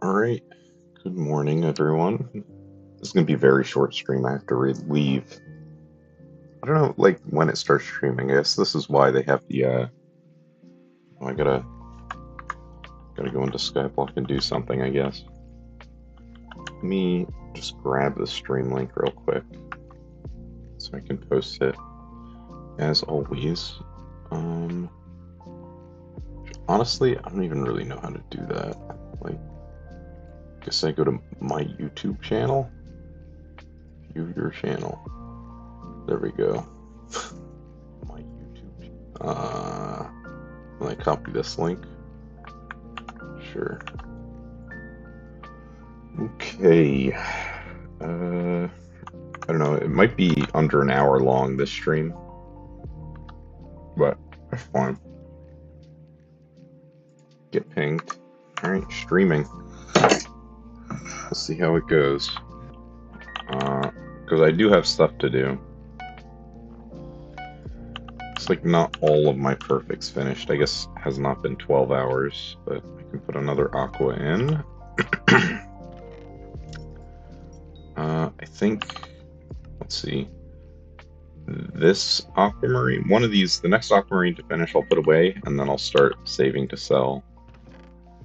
Alright, good morning everyone. This is going to be a very short stream. I have to leave. I don't know, like, when it starts streaming. I guess this is why they have the, oh, I gotta go into Skyblock and do something, I guess. Let me just grab the stream link real quick so I can post it, as always. Honestly, I don't even really know how to do that. Like, I guess I go to my YouTube channel, view your channel. There we go. My YouTube. Can I copy this link? Sure. Okay. I don't know. It might be under an hour long, this stream, but that's fine. Get pinged. All right, streaming. We'll see how it goes. Because I do have stuff to do. It's like not all of my perfects finished. I guess it has not been 12 hours, but I can put another aqua in. I think, let's see, this aquamarine, one of these, the next aquamarine to finish, I'll put away, and then I'll start saving to sell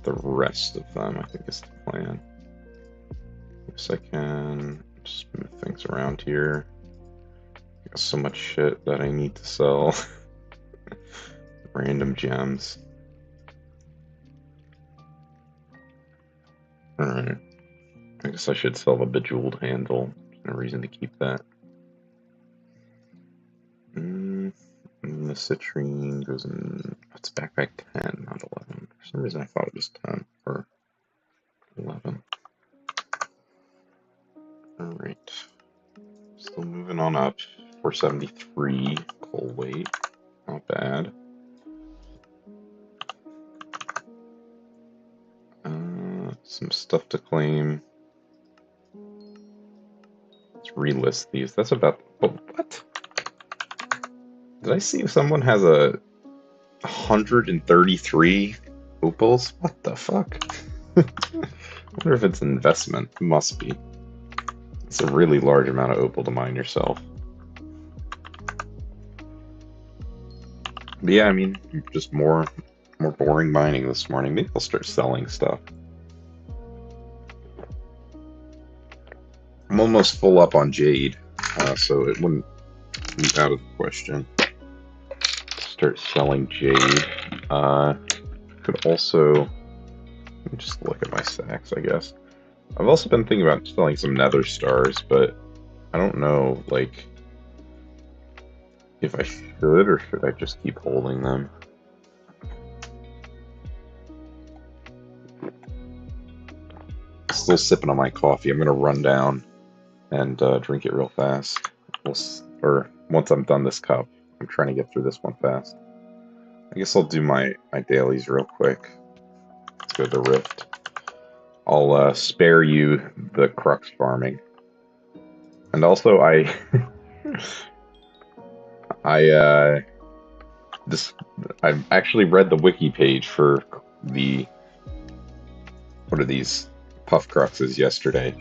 the rest of them, I think is the plan. Guess I can just move things around here. I got so much shit that I need to sell. Random gems. Alright. I guess I should sell the bejeweled handle. There's no reason to keep that. And the citrine goes in. It's backpack 10, not 11. For some reason I thought it was 10 or 11. Alright. Still moving on up. 473 coal weight. Not bad. Some stuff to claim. Let's relist these. That's about. Oh, what? Did I see if someone has a 133 opals? What the fuck? I wonder if it's an investment. It must be. It's a really large amount of opal to mine yourself. But yeah, I mean, just more boring mining this morning. Maybe I'll start selling stuff. I'm almost full up on jade, so it wouldn't be out of the question to start selling jade. Could also, let me just look at my stacks, I guess. I've also been thinking about selling some nether stars, but I don't know, like, if I should or should I just keep holding them. Still sipping on my coffee. I'm gonna run down and drink it real fast. Or once I'm done this cup, I'm trying to get through this one fast. I guess I'll do my dailies real quick. Let's go to the rift. I'll spare you the crux farming. And also, I've actually read the wiki page for the, what are these, puff cruxes yesterday.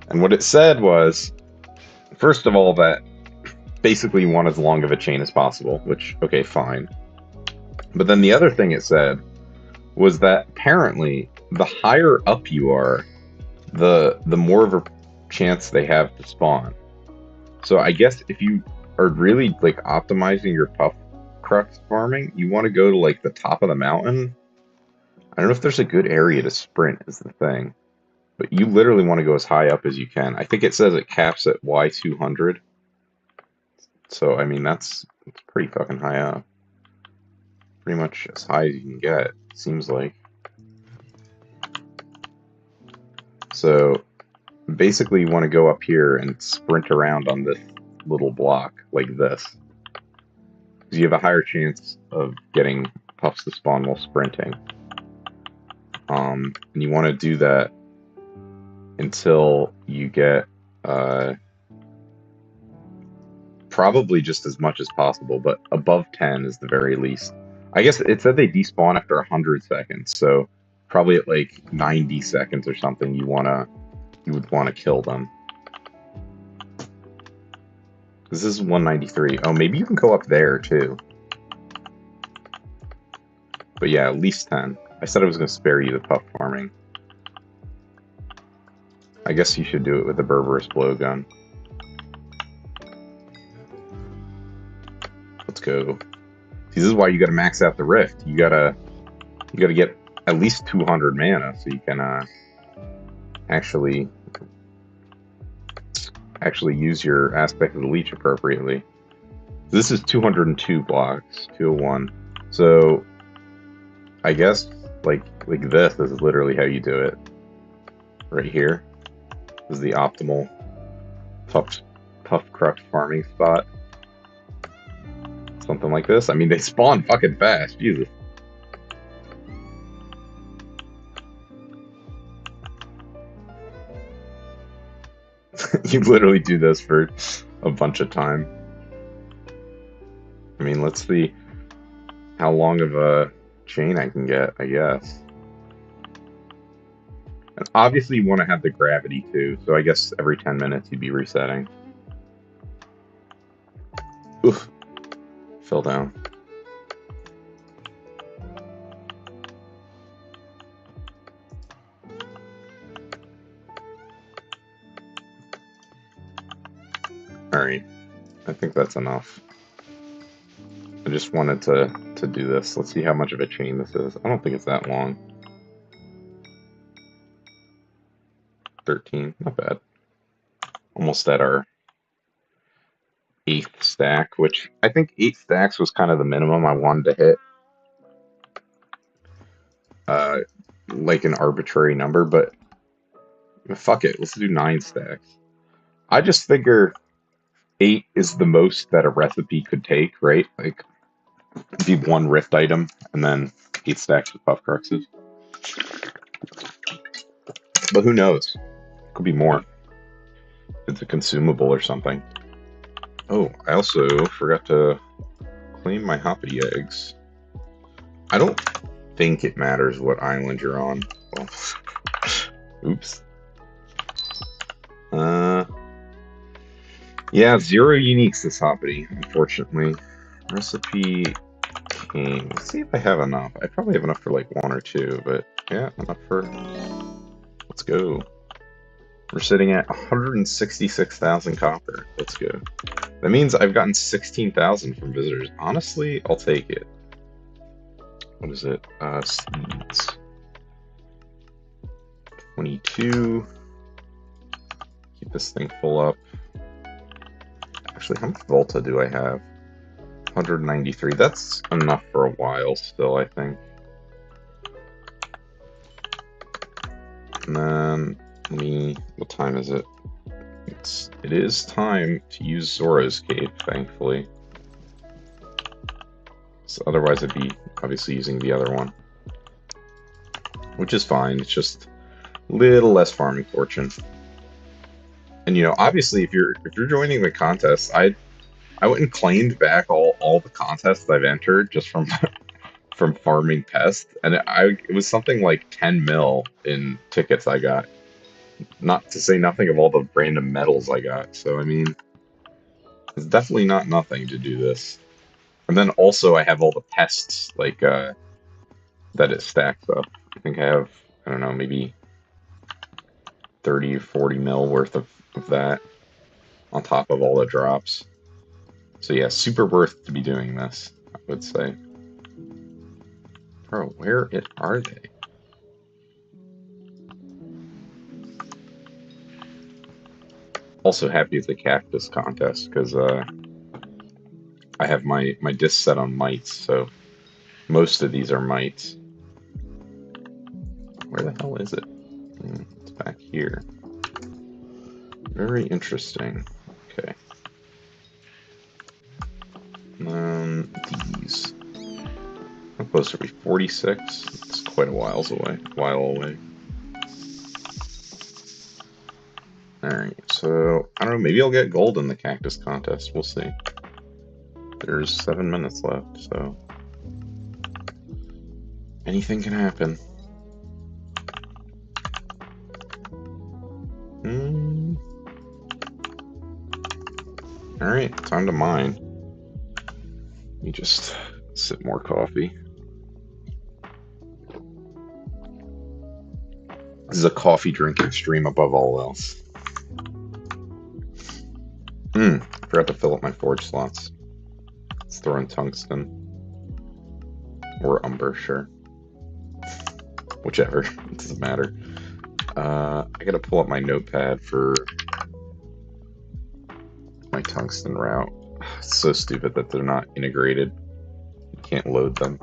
And what it said was, first of all, that basically you want as long of a chain as possible, which, okay, fine. But then the other thing it said was that apparently the higher up you are, the more of a chance they have to spawn. So I guess if you are really like optimizing your puff crux farming, you want to go to like the top of the mountain. I don't know if there's a good area to sprint is the thing, but you literally want to go as high up as you can. I think it says it caps at Y200. So I mean it's pretty fucking high up. Pretty much as high as you can get, it seems like. So basically you want to go up here and sprint around on this little block like this. Because you have a higher chance of getting puffs to spawn while sprinting. And you want to do that until you get probably just as much as possible, but above 10 is the very least. I guess it said they despawn after 100 seconds, so probably at like 90 seconds or something, you would want to kill them. This is 193. Oh, maybe you can go up there too. But yeah, at least 10. I said I was going to spare you the puff farming. I guess you should do it with the Berberus blowgun. Let's go. See, this is why you got to max out the rift. You gotta get at least 200 mana so you can actually use your aspect of the leech appropriately. This is 202 blocks, 201. So I guess like this is literally how you do it. Right here. This is the optimal tough crux farming spot. Something like this. I mean, they spawn fucking fast. Jesus. You literally do this for a bunch of time. I mean, let's see how long of a chain I can get, I guess. And obviously you want to have the gravity too, so I guess every 10 minutes you'd be resetting. Oof. Fell down. Alright, I think that's enough. I just wanted to do this. Let's see how much of a chain this is. I don't think it's that long. 13, not bad. Almost at our 8th stack, which I think 8 stacks was kind of the minimum I wanted to hit. Like an arbitrary number, but fuck it, let's do 9 stacks. I just figure 8 is the most that a recipe could take, right? Like, it'd be 1 rift item, and then 8 stacks of puff cruxes. But who knows? Could be more. It's a consumable or something. Oh, I also forgot to claim my hoppity eggs. I don't think it matters what island you're on. Well, oops. Yeah, 0 uniques this hoppity, unfortunately. Recipe king. Let's see if I have enough. I probably have enough for like 1 or 2, but yeah, enough for... Let's go. We're sitting at 166,000 copper. Let's go. That means I've gotten 16,000 from visitors. Honestly, I'll take it. What is it? Seeds. 22. Keep this thing full up. Actually, how much Volta do I have? 193. That's enough for a while still, I think. And then, what time is it? It is time to use Zora's Cape, thankfully. So otherwise I'd be obviously using the other one. Which is fine, it's just a little less farming fortune. And you know, obviously if you're joining the contest, I went and claimed back all the contests I've entered just from from farming pests, and it was something like 10 mil in tickets I got. Not to say nothing of all the random medals I got. So I mean, it's definitely not nothing to do this. And then also I have all the pests like that it stacks up. I think I have, I don't know, maybe 30 or 40 mil worth of that on top of all the drops. So yeah, super worth to be doing this, I would say. Bro, where are they? Also happy with the cactus contest because I have my disc set on mites, so most of these are mites. Where the hell is it? It's back here. Very interesting. Okay. These. How close are we? 46? It's quite a while away. Alright, so, I don't know, maybe I'll get gold in the cactus contest, we'll see. There's 7 minutes left, so... anything can happen. Alright, time to mine. Let me just sip more coffee. This is a coffee drinking stream above all else. Forgot to fill up my forge slots. Let's throw in tungsten. Or umber, sure. Whichever, it doesn't matter. I gotta pull up my notepad for my tungsten route. It's so stupid that they're not integrated. You can't load them.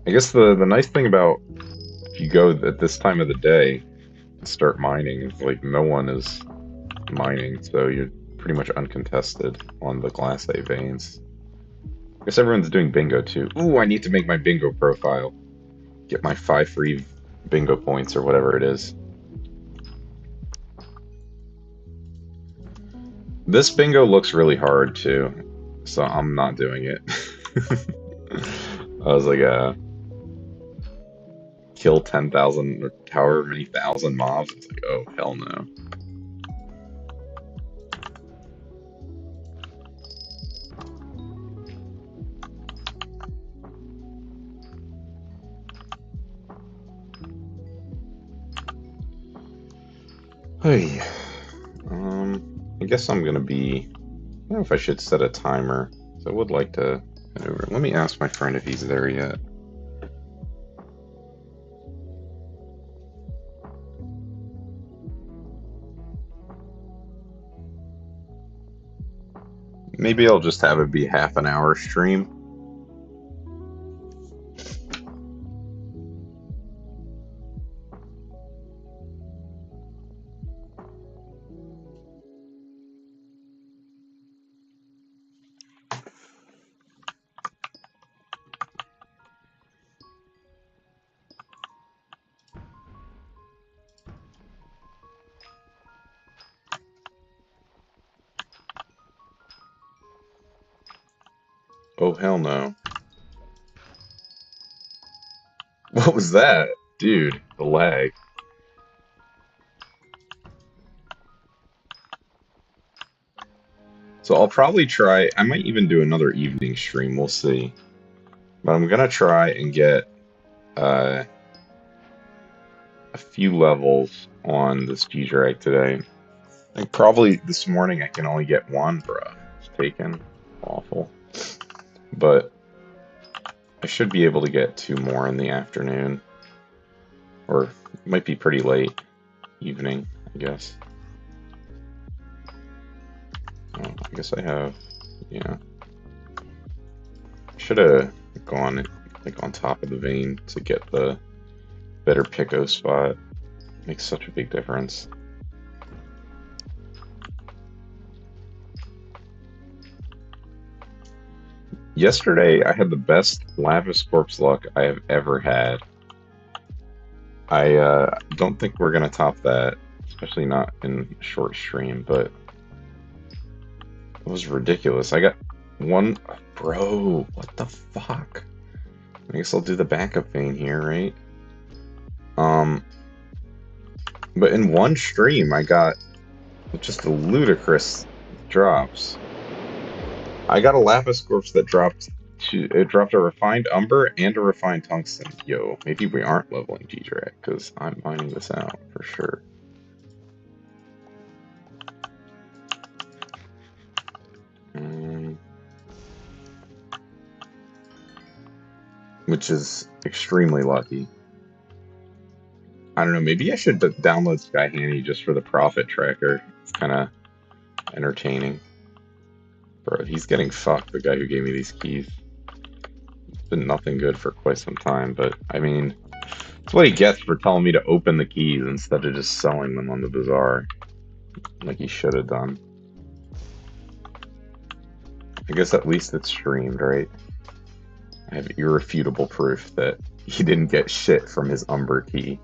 I guess the nice thing about if you go at this time of the day and start mining is like no one is mining, so you're pretty much uncontested on the glassite veins. I guess everyone's doing bingo too. Ooh, I need to make my bingo profile. Get my 5 free bingo points or whatever it is. This bingo looks really hard too, so I'm not doing it. I was like, kill 10,000 or however many thousand mobs. It's like, oh, hell no. Hey, I guess I'm gonna be. I don't know if I should set a timer. So I would like to head over. Let me ask my friend if he's there yet. Maybe I'll just have it be half an hour stream. Oh, hell no. What was that? Dude, the lag. So I'll probably try, I might even do another evening stream, we'll see. But I'm gonna try and get a few levels on this G-Drag today. I think probably this morning I can only get one, bruh. It's taken. Awful. But I should be able to get 2 more in the afternoon. Or it might be pretty late evening, I guess. Oh, I guess I have, yeah. Should have gone like on top of the vein to get the better Pico spot. Makes such a big difference. Yesterday, I had the best Lapis Corpse luck I have ever had. I don't think we're gonna top that, especially not in a short stream, but it was ridiculous. I got one... Bro, what the fuck? I guess I'll do the backup vein here, right? But in one stream, I got just a ludicrous drops. I got a Lapis Corpse that dropped a refined umber and a refined tungsten. Yo, maybe we aren't leveling G-Drag, because I'm mining this out for sure. Which is extremely lucky. I don't know, maybe I should download Sky Handy just for the profit tracker. It's kind of entertaining. Bro, he's getting fucked, the guy who gave me these keys. It's been nothing good for quite some time, but I mean, that's what he gets for telling me to open the keys instead of just selling them on the bazaar. Like he should have done. I guess at least it's streamed, right? I have irrefutable proof that he didn't get shit from his umber key.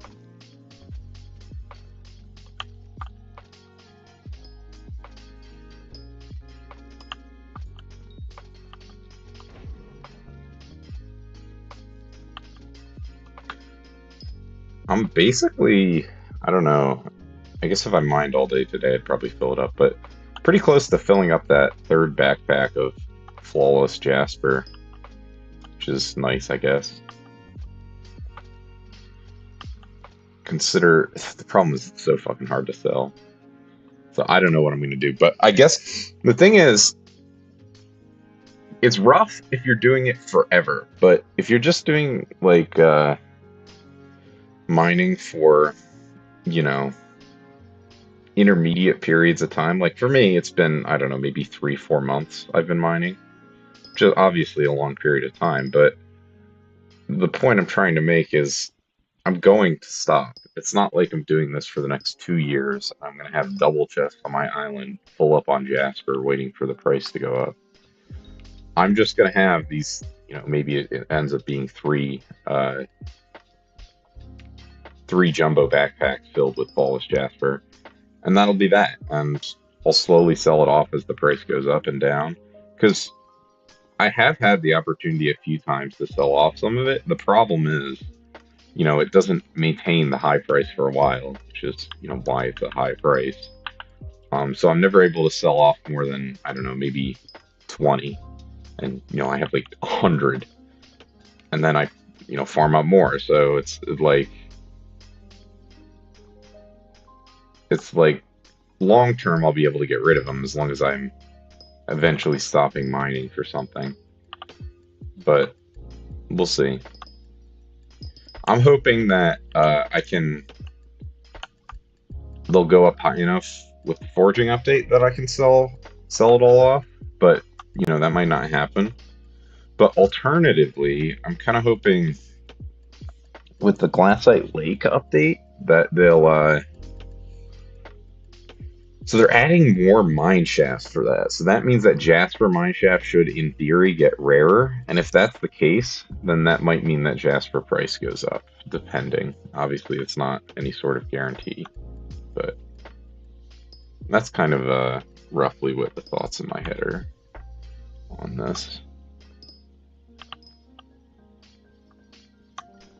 I'm basically, I don't know, I guess if I mined all day today, I'd probably fill it up, but pretty close to filling up that third backpack of flawless Jasper, which is nice, I guess. Consider the problem is it's so fucking hard to sell. So I don't know what I'm going to do, but I guess the thing is, it's rough if you're doing it forever, but if you're just doing like mining for, you know, intermediate periods of time, like for me, it's been, I don't know, maybe 3-4 months I've been mining, which is obviously a long period of time, but the point I'm trying to make is I'm going to stop. It's not like I'm doing this for the next 2 years. I'm going to have double chests on my island, full up on Jasper, waiting for the price to go up. I'm just going to have these, you know, maybe it ends up being three jumbo backpacks filled with flawless Jasper, and that'll be that. And I'll slowly sell it off as the price goes up and down, because I have had the opportunity a few times to sell off some of it. The problem is, you know, it doesn't maintain the high price for a while, which is, you know, why it's a high price. So I'm never able to sell off more than, I don't know, maybe 20. And, you know, I have like 100. And then I, you know, farm up more. So it's like long term I'll be able to get rid of them as long as I'm eventually stopping mining for something. But we'll see. I'm hoping that they'll go up high enough with the forging update that I can sell it all off, but you know, that might not happen. But alternatively, I'm kind of hoping with the Glassite Lake update that they'll so they're adding more mine shafts for that. So that means that Jasper mine shaft should, in theory, get rarer. And if that's the case, then that might mean that Jasper price goes up, depending. Obviously, it's not any sort of guarantee. But that's kind of roughly what the thoughts in my head are on this.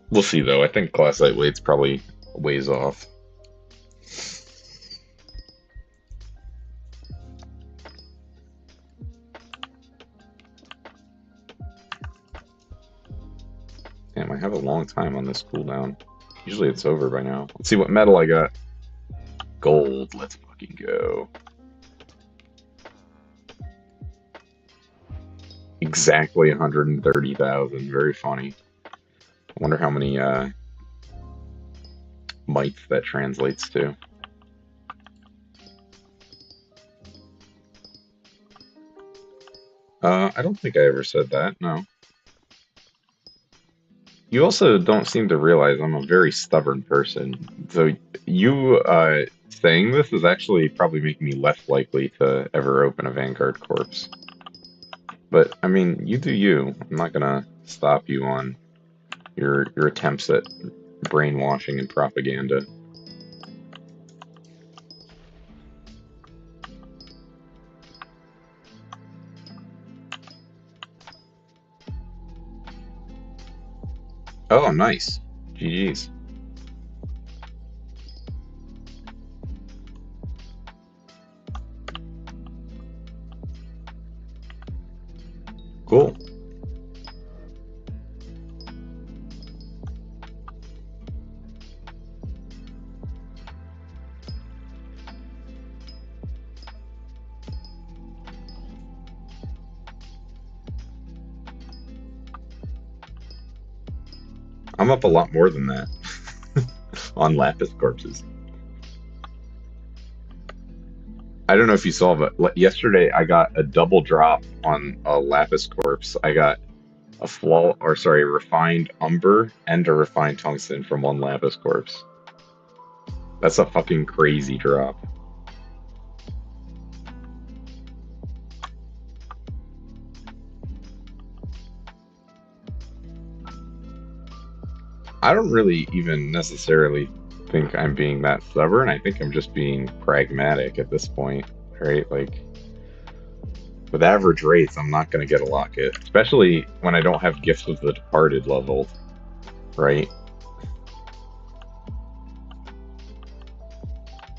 We'll see, though. I think Glassite Lake's probably a ways off. Damn, I have a long time on this cooldown. Usually it's over by now. Let's see what metal I got. Gold. Let's fucking go. Exactly 130,000. Very funny. I wonder how many mites that translates to. I don't think I ever said that, no. You also don't seem to realize I'm a very stubborn person. So you saying this is actually probably making me less likely to ever open a Vanguard corpse. But, I mean, you do you. I'm not gonna stop you on your attempts at brainwashing and propaganda. Oh, nice. GG's. Cool. I'm up a lot more than that on Lapis corpses. I don't know if you saw, but yesterday I got a double drop on a Lapis corpse. I got a refined umber and a refined tungsten from one Lapis corpse. That's a fucking crazy drop. I don't really even necessarily think I'm being that stubborn. I think I'm just being pragmatic at this point, right? Like, with average rates, I'm not going to get a locket, especially when I don't have Gifts of the Departed leveled, right?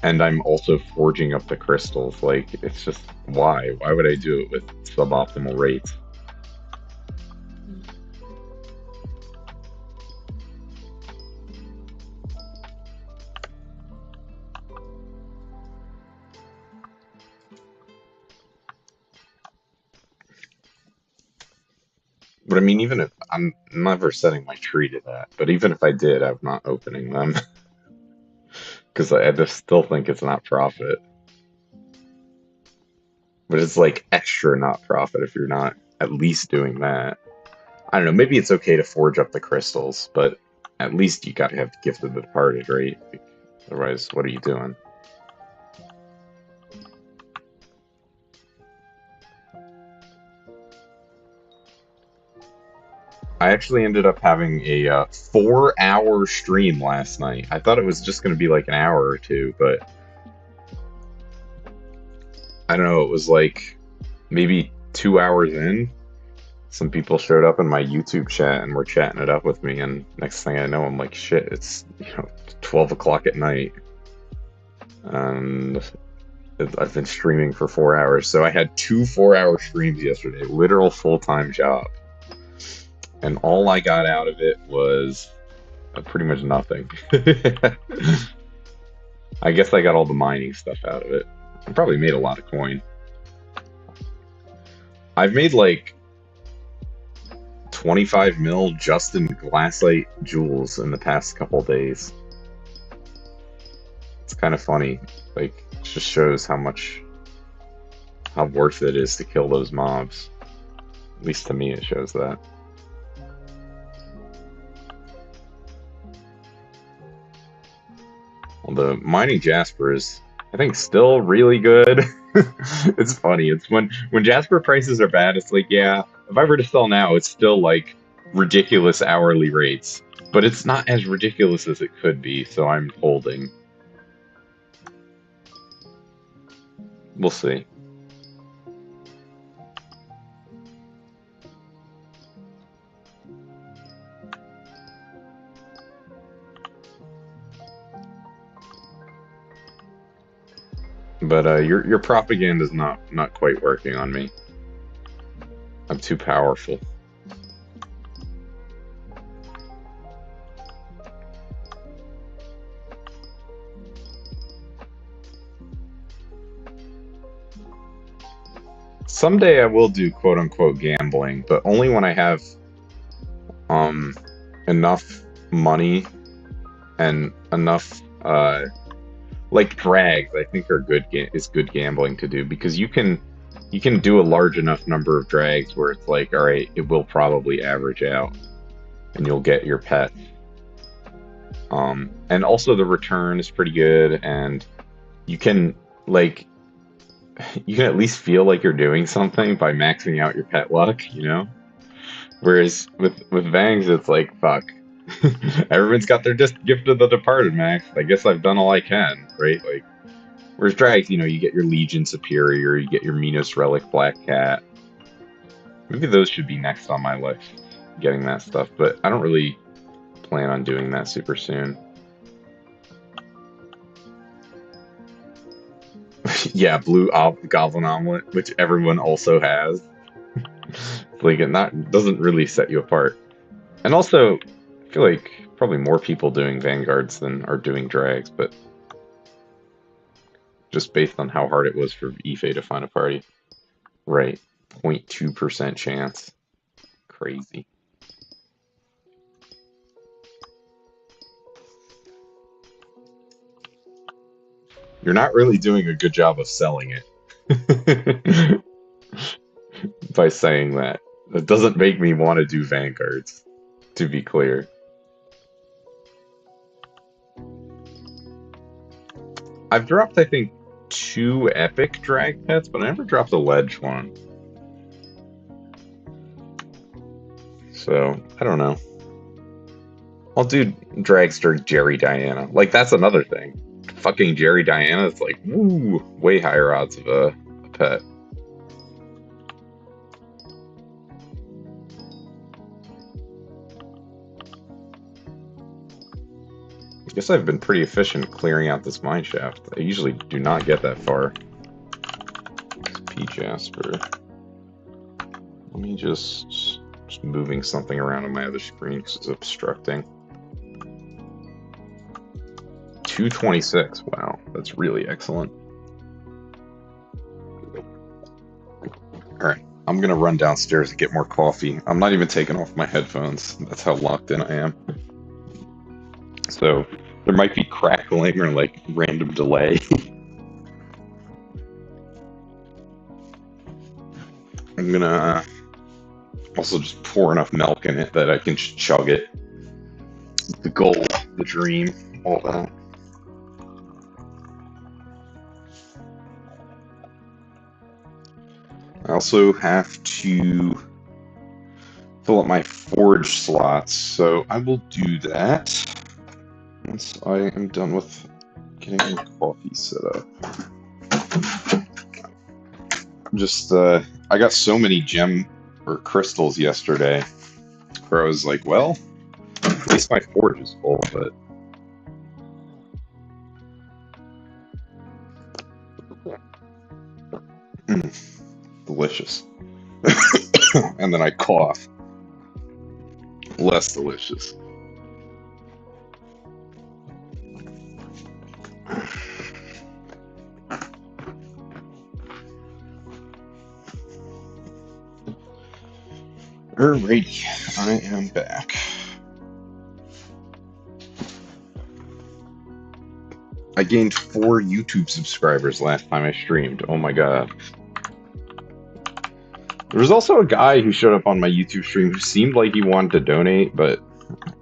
And I'm also forging up the crystals. Like, it's just, why? Why would I do it with suboptimal rates? But I mean, even if I'm never setting my tree to that, but even if I did, I'm not opening them because I just still think it's not profit. But it's like extra not profit if you're not at least doing that. I don't know, maybe it's okay to forge up the crystals, but at least you gotta have the Gift of the Departed, right? Otherwise, what are you doing? I actually ended up having a 4-hour stream last night. I thought it was just going to be like an hour or two, but I don't know, it was like maybe 2 hours in. Some people showed up in my YouTube chat and were chatting it up with me, and next thing I know, I'm like, shit, it's 12 o'clock at night. And I've been streaming for 4 hours, so I had two 4-hour streams yesterday, literal full-time job. And all I got out of it was pretty much nothing. I guess I got all the mining stuff out of it. I probably made a lot of coin. I've made like 25 mil just in glassite jewels in the past couple days. It's kind of funny. Like, it just shows how worth it is to kill those mobs. At least to me, it shows that. Well, the mining Jasper is, I think, still really good. It's funny. It's when Jasper prices are bad, it's like, yeah, if I were to sell now, it's still like ridiculous hourly rates. But it's not as ridiculous as it could be, so I'm holding. We'll see. But your propaganda is not quite working on me. I'm too powerful. Someday I will do quote unquote gambling, but only when I have enough money and enough like drags. I think are good gambling to do, because you can do a large enough number of drags where it's like, all right, it will probably average out and you'll get your pet. And also the return is pretty good, and you can like you can at least feel like you're doing something by maxing out your pet luck, Whereas with Vangs, it's like, fuck. Everyone's got their Gift of the Departed max. I guess I've done all I can, right? Like, whereas Drags, you get your Legion Superior, you get your Minos Relic Black Cat. Maybe those should be next on my list, getting that stuff, but I don't really plan on doing that super soon. Yeah, Blue Goblin Omelet, which everyone also has. Like, it doesn't really set you apart. And also, I feel like probably more people doing Vanguards than are doing Drags, but just based on how hard it was for Ife to find a party. Right. 0.2% chance. Crazy. You're not really doing a good job of selling it. By saying that. That doesn't make me want to do Vanguards, to be clear. I've dropped, I think, 2 epic drag pets, but I never dropped a ledge one. So, I don't know. I'll do Dragster Jerry Diana. Like, that's another thing. Fucking Jerry Diana is like, woo, way higher odds of a pet. Guess I've been pretty efficient clearing out this mine shaft. I usually do not get that far. P Jasper. Let me just moving something around on my other screen because it's obstructing. 226. Wow, that's really excellent. Alright, I'm gonna run downstairs and get more coffee. I'm not even taking off my headphones. That's how locked in I am. So, there might be crackling or like random delay. I'm gonna also just pour enough milk in it that I can just chug it. The goal, the dream, all that. I also have to fill up my forge slots, so I will do that once I am done with getting my coffee set up. Just, I got so many gem or crystals yesterday where I was like, well, at least my forge is full, but delicious. And then I cough. Less delicious. Alrighty, I am back. I gained 4 YouTube subscribers last time I streamed. Oh my god. There was also a guy who showed up on my YouTube stream who seemed like he wanted to donate, but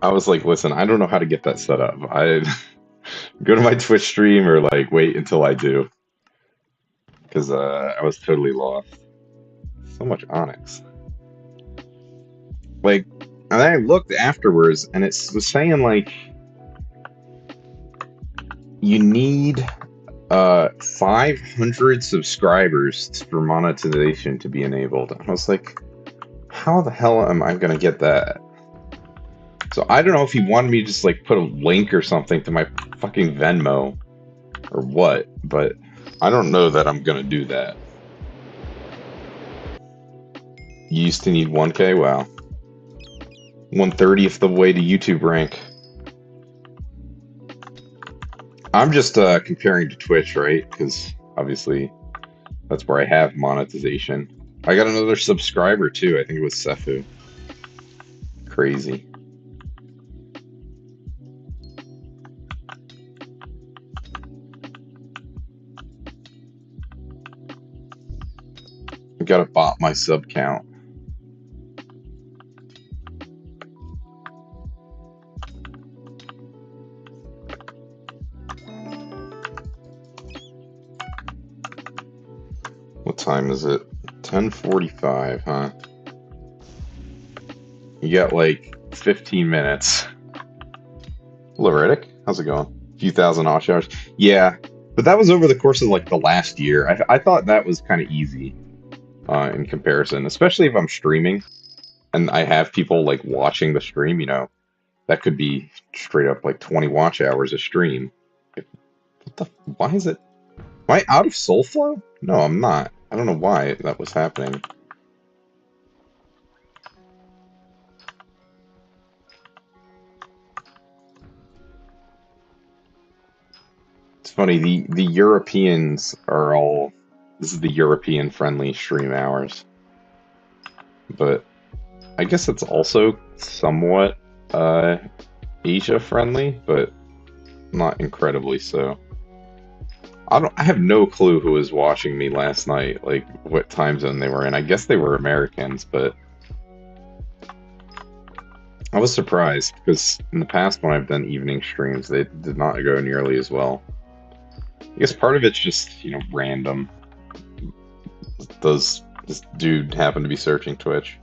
I was like, listen, I don't know how to get that set up. I go to my Twitch stream or like wait until I do. Because I was totally lost. So much onyx. Like, and then I looked afterwards and it was saying like you need 500 subscribers for monetization to be enabled. And I was like, how the hell am I gonna get that? So I don't know if he wanted me to just like put a link or something to my fucking Venmo or what, but I don't know that I'm gonna do that. You used to need 1K? Wow. 1/30th the way to YouTube rank. I'm just comparing to Twitch, right? Because obviously that's where I have monetization. I got another subscriber too. I think it was Sefu. Crazy. I gotta bot my sub count. What time is it? 10:45, huh? You got like 15 minutes. Hello, Riddick. How's it going? A few thousand osh hours. Yeah, but that was over the course of like the last year. I thought that was kind of easy in comparison, especially if I'm streaming and I have people like watching the stream, you know, that could be straight up like 20 watch hours a stream. What the? Why is it? Am I out of soul flow? No, I'm not. I don't know why that was happening. It's funny, the Europeans are all... This is the European-friendly stream hours. But I guess it's also somewhat Asia-friendly, but not incredibly so. I have no clue who was watching me last night, like what time zone they were in. I guess they were Americans, but I was surprised because in the past when I've done evening streams, they did not go nearly as well. I guess part of it's just, you know, random. This dude happened to be searching Twitch.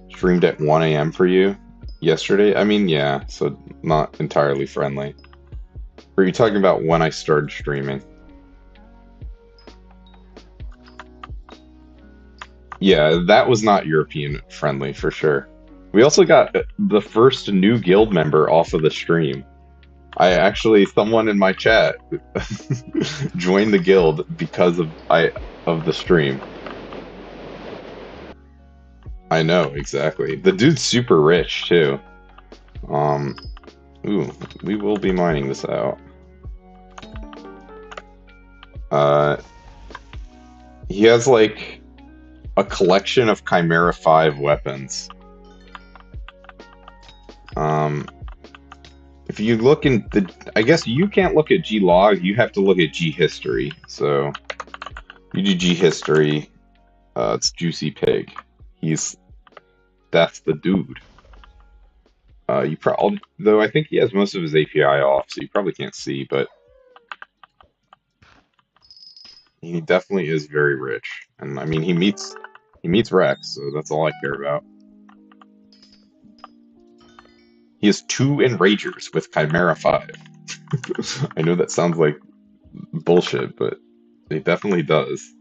Streamed at 1 a.m. for you yesterday? I mean, yeah, so not entirely friendly. Were you talking about when I started streaming? Yeah, that was not European friendly for sure. We also got the first new guild member off of the stream. Someone in my chat joined the guild because of the stream. I know, exactly. The dude's super rich too. Um, ooh, we will be mining this out. He has like a collection of Chimera 5 weapons. If you look in the, I guess you can't look at G log, you have to look at G history. So you do G history, it's Juicy Pig. That's the dude. You probably, though I think he has most of his API off, so you probably can't see, but he definitely is very rich. And I mean, he meets Rex, so that's all I care about. He has 2 Enragers with Chimera 5. I know that sounds like bullshit, but it definitely does.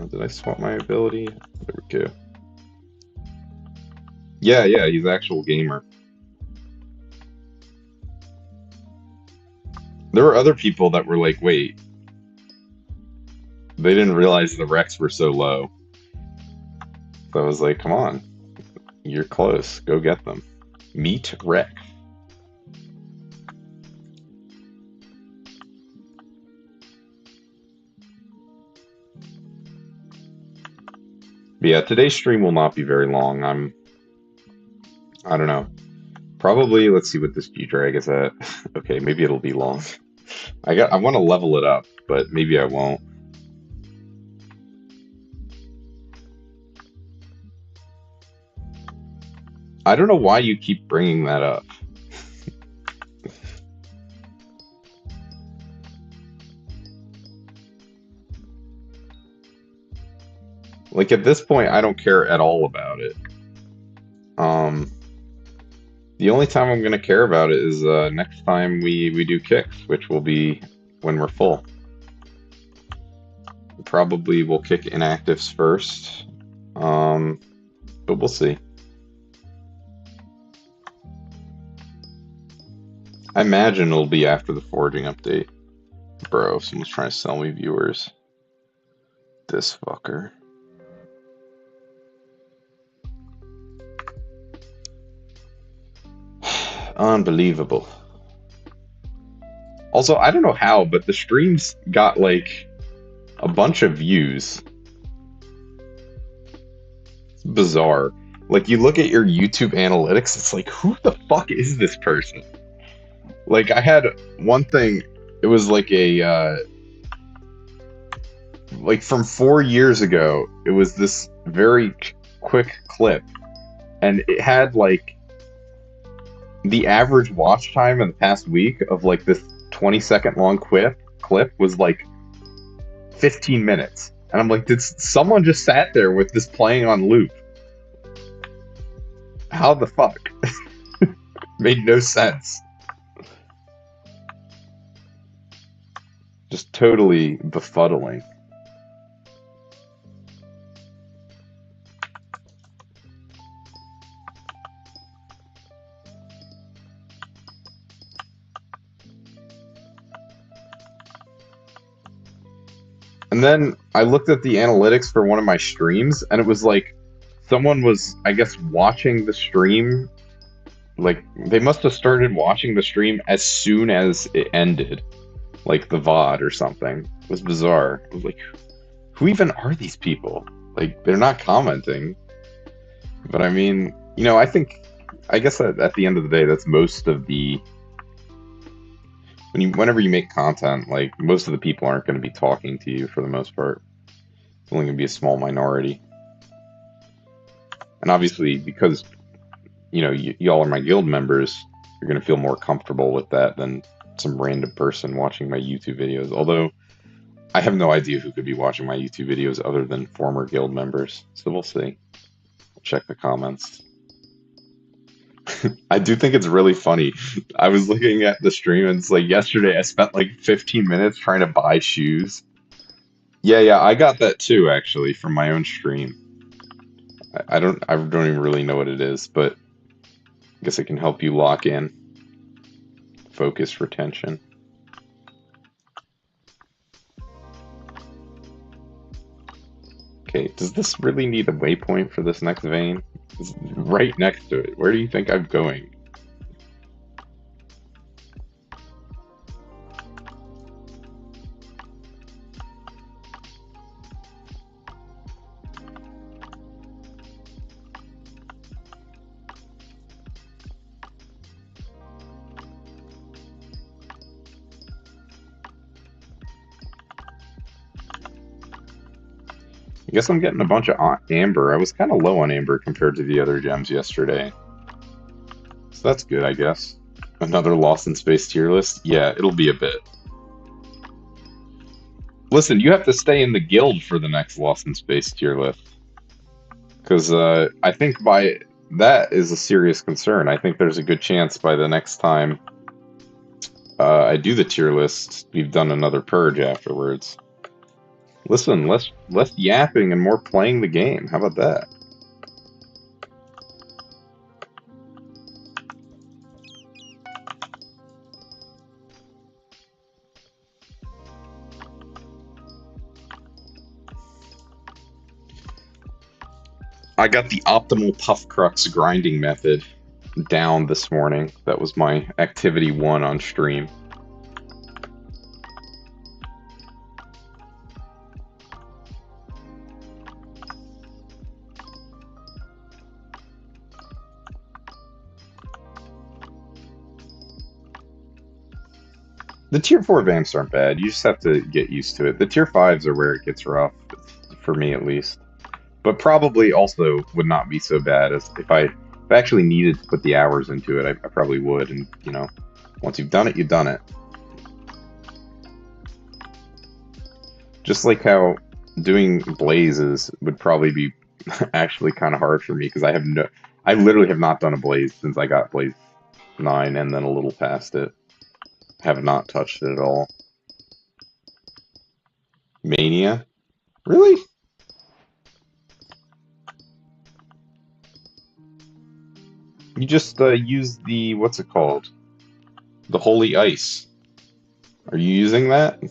Did I swap my ability? There we go. Yeah, he's an actual gamer. There were other people that were like, wait. They didn't realize the Rex were so low. So I was like, come on. You're close. Go get them. Meet Rex. But yeah, today's stream will not be very long. I don't know. Probably, let's see what this G-Drag is at. Okay, maybe it'll be long. I want to level it up, but maybe I won't. I don't know why you keep bringing that up. Like, at this point, I don't care at all about it. The only time I'm going to care about it is next time we do kicks, which will be when we're full. Probably we'll kick inactives first, but we'll see. I imagine it'll be after the foraging update. Bro, someone's trying to sell me viewers. This fucker. Unbelievable. Also, I don't know how, but the streams got like a bunch of views. It's bizarre. Like, you look at your YouTube analytics, it's like, who the fuck is this person? Like, I had one thing, it was like a, like from 4 years ago, it was this very quick clip, and it had like the average watch time in the past week of like this 20-second long clip was like 15 minutes. And I'm like, did someone just sat there with this playing on loop? How the fuck? Made no sense. Just totally befuddling. And then I looked at the analytics for one of my streams, and it was like someone was, I guess, watching the stream. Like, they must have started watching the stream as soon as it ended. Like the VOD or something. It was bizarre. I was like, who even are these people? Like, they're not commenting. But I mean, you know, I guess at the end of the day, that's most of the... Whenever you make content, like, most of the people aren't going to be talking to you for the most part. It's only going to be a small minority. And obviously, because, you know, y'all are my guild members, you're going to feel more comfortable with that than some random person watching my YouTube videos. Although, I have no idea who could be watching my YouTube videos other than former guild members. So we'll see. I'll check the comments. I do think it's really funny. I was looking at the stream and it's like yesterday I spent like 15 minutes trying to buy shoes. Yeah, I got that too actually from my own stream. I don't even really know what it is, but Guess it can help you lock in. Focus retention. Okay, does this really need a waypoint for this next vein? It's right next to it. Where do you think I'm going? I guess I'm getting a bunch of amber. I was kind of low on amber compared to the other gems yesterday. So that's good, I guess. Another Lost in Space tier list? Yeah, it'll be a bit. Listen, you have to stay in the guild for the next Lost in Space tier list. Because I think that is a serious concern. I think there's a good chance by the next time I do the tier list, we've done another purge afterwards. Listen, less yapping and more playing the game. How about that? I got the optimal Puff Crux grinding method down this morning. That was my activity 1 on stream. The tier 4 vamps aren't bad. You just have to get used to it. The tier 5s are where it gets rough, for me at least. But probably also would not be so bad as if I actually needed to put the hours into it, I probably would. And, you know, once you've done it, you've done it. Just like how doing blazes would probably be actually kind of hard for me because I literally have not done a blaze since I got blaze 9 and then a little past it. Have not touched it at all. Mania? Really? You just use the, what's it called? The Holy Ice. Are you using that?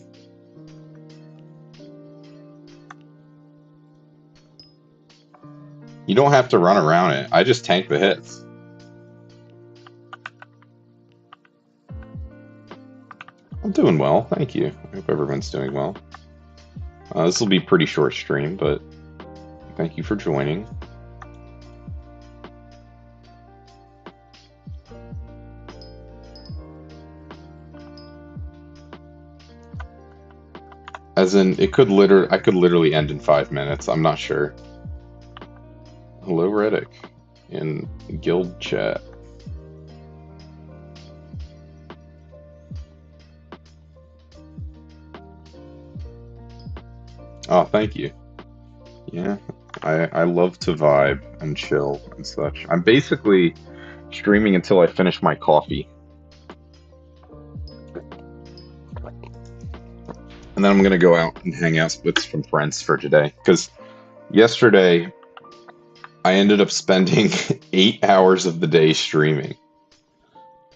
You don't have to run around it. I just tank the hits. I'm doing well, thank you. I hope everyone's doing well. This will be a pretty short stream, but thank you for joining. As in, I could literally end in 5 minutes. I'm not sure. Hello, Reddick, in guild chat. Oh, thank you. Yeah, I love to vibe and chill and such. I'm basically streaming until I finish my coffee. And then I'm gonna go out and hang out with some friends for today. Because yesterday, I ended up spending 8 hours of the day streaming.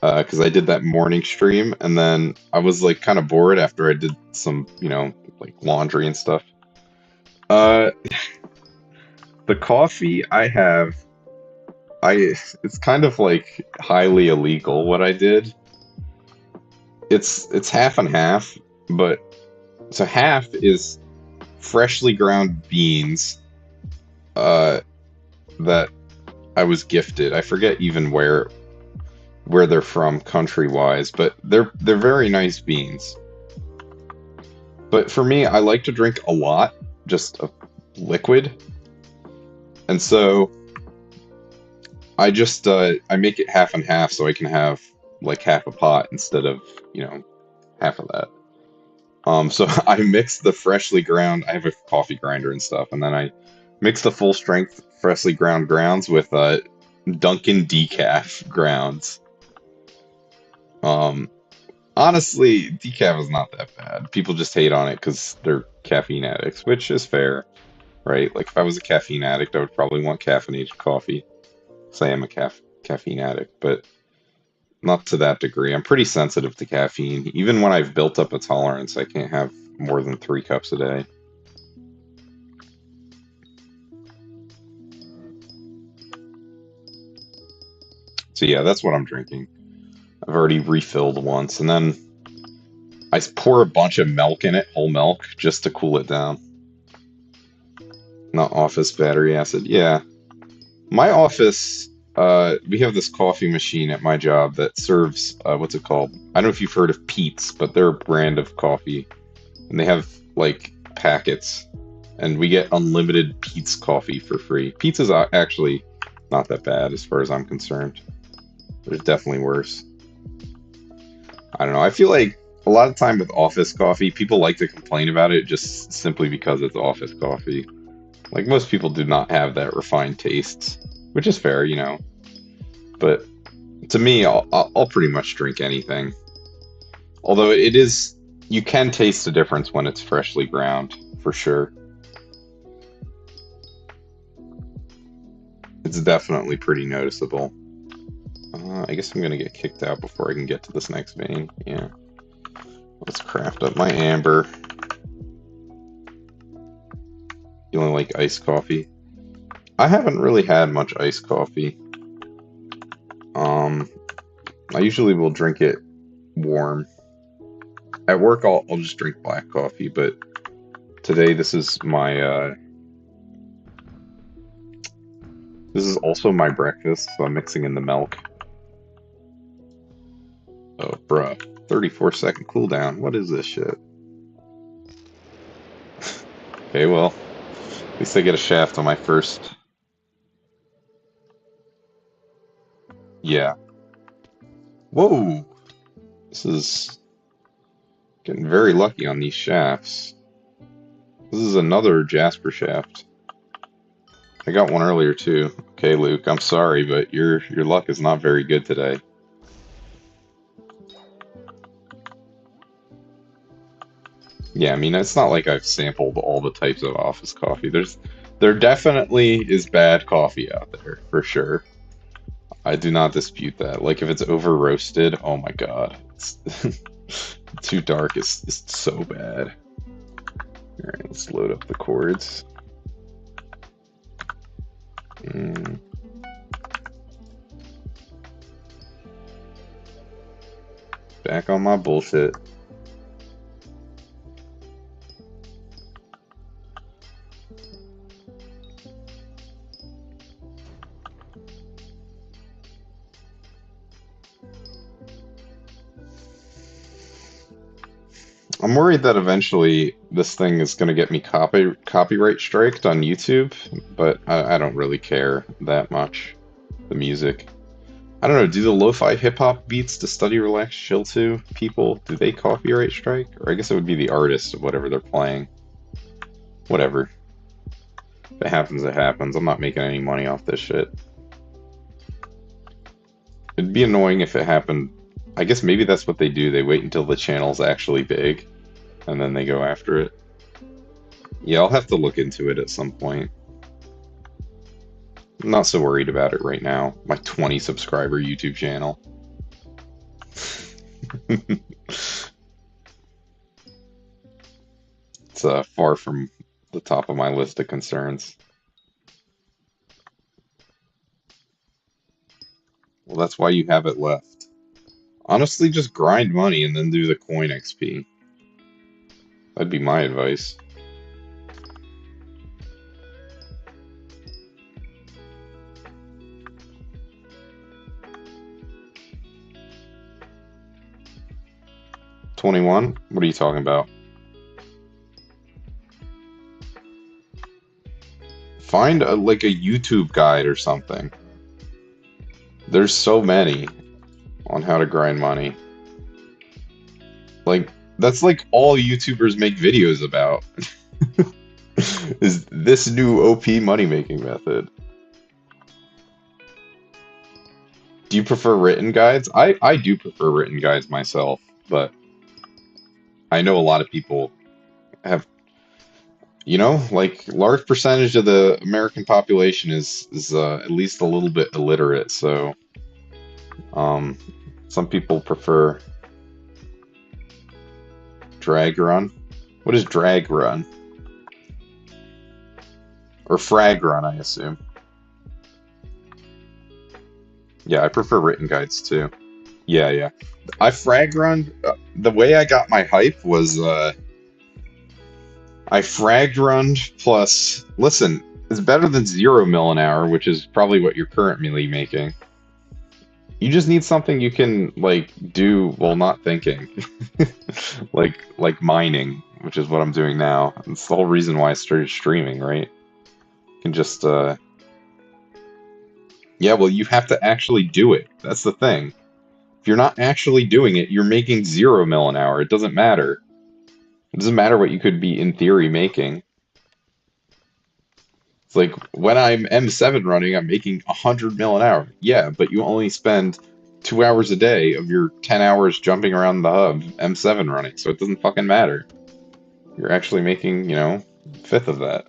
Because I did that morning stream, and then I was like kind of bored after I did some, you know, like laundry and stuff. The coffee I have, it's kind of like highly illegal what I did. It's half and half, but so half is freshly ground beans that I was gifted. I forget even where they're from country-wise, but they're very nice beans. But for me, I like to drink a lot, just a liquid. And so I just I make it half and half so I can have like half a pot instead of, you know, half of that. So I mix the freshly ground, I have a coffee grinder and stuff, and then I mix the full strength freshly ground grounds with Dunkin' decaf grounds. Honestly, decaf is not that bad. People just hate on it because they're caffeine addicts, which is fair, right? Like if I was a caffeine addict, I would probably want caffeinated coffee. Say I'm a caffeine addict, but not to that degree. I'm pretty sensitive to caffeine. Even when I've built up a tolerance, I can't have more than 3 cups a day. So yeah, that's what I'm drinking. I've already refilled once, and then I pour a bunch of milk in it, whole milk, just to cool it down. Not office battery acid. Yeah. My office, we have this coffee machine at my job that serves, what's it called? I don't know if you've heard of Pete's, but they're a brand of coffee. And they have, like, packets. And we get unlimited Pete's coffee for free. Pete's is actually not that bad as far as I'm concerned. There's definitely worse. I don't know. I feel like a lot of time with office coffee, people like to complain about it just simply because it's office coffee. Like, most people do not have that refined tastes, which is fair, you know. But to me, I'll pretty much drink anything. Although it is, you can taste the difference when it's freshly ground, for sure. It's definitely pretty noticeable. I guess I'm gonna get kicked out before I can get to this next vein. Yeah. Let's craft up my amber. You only like iced coffee? I haven't really had much iced coffee. I usually will drink it warm. At work, I'll just drink black coffee, but today this is my, this is also my breakfast, so I'm mixing in the milk. Oh, bruh. 34-second cooldown. What is this shit? Okay, well, at least I get a shaft on my first. Yeah. Whoa! This is getting very lucky on these shafts. This is another Jasper shaft. I got one earlier too. Okay, Luke, I'm sorry, but your luck is not very good today. Yeah, I mean, it's not like I've sampled all the types of office coffee. There definitely is bad coffee out there, for sure. I do not dispute that. Like, if it's over roasted, oh my god. It's too dark is so bad. Alright, let's load up the chords. Back on my bullshit. I'm worried that eventually this thing is going to get me copyright striked on YouTube, but I don't really care that much. The music. I don't know, do the lo-fi hip-hop beats to study, relax, chill to people, do they copyright strike? Or I guess it would be the artist of whatever they're playing. Whatever. If it happens, it happens. I'm not making any money off this shit. It'd be annoying if it happened. I guess maybe that's what they do. They wait until the channel's actually big, and then they go after it. Yeah, I'll have to look into it at some point. I'm not so worried about it right now. My 20 subscriber YouTube channel. It's far from the top of my list of concerns. Well, that's why you have it left. Honestly, just grind money and then do the coin XP. That'd be my advice. $21? What are you talking about? Find like a YouTube guide or something. There's so many on how to grind money. Like, that's like all YouTubers make videos about. Is this new OP money making method. Do you prefer written guides? I do prefer written guides myself, but I know a lot of people have You know, like large percentage of the American population is at least a little bit illiterate, so um, some people prefer drag run. What is drag run? Or frag run, I assume. Yeah, I prefer written guides too. Yeah, yeah. I frag run. The way I got my hype was I fragged run plus. Listen, it's better than 0 mil an hour, which is probably what you're currently making. You just need something you can like do while not thinking, like mining, which is what I'm doing now. It's the whole reason why I started streaming, right? You can just yeah, well, you have to actually do it. That's the thing. If you're not actually doing it, you're making 0 mil an hour. It doesn't matter. It doesn't matter what you could be in theory making. It's like when I'm M7 running, I'm making 100 mil an hour. Yeah, but you only spend 2 hours a day of your 10 hours jumping around the hub M7 running, so it doesn't fucking matter. You're actually making, you know, a fifth of that.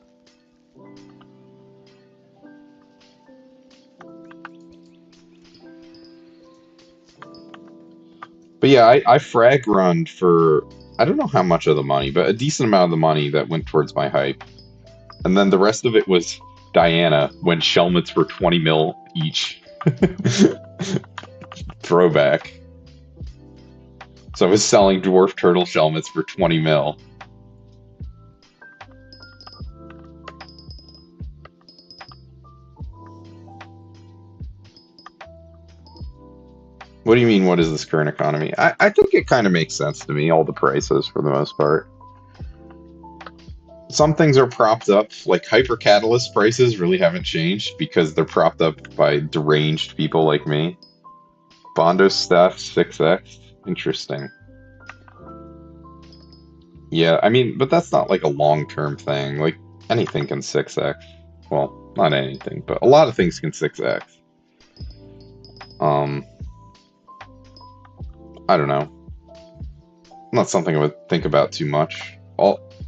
But yeah, I frag run for I don't know how much of the money, but a decent amount of the money that went towards my hype. And then the rest of it was Diana when Shelmets were 20 mil each. Throwback. So I was selling dwarf turtle Shelmets for 20 mil. What do you mean, what is this current economy? I think it kind of makes sense to me, all the prices for the most part. Some things are propped up, like Hyper Catalyst prices really haven't changed because they're propped up by deranged people like me. Bondo Staff 6x. Interesting. Yeah, I mean, but that's not like a long-term thing. Like anything can 6x. Well, not anything, but a lot of things can 6x. Um, I don't know. Not something I would think about too much.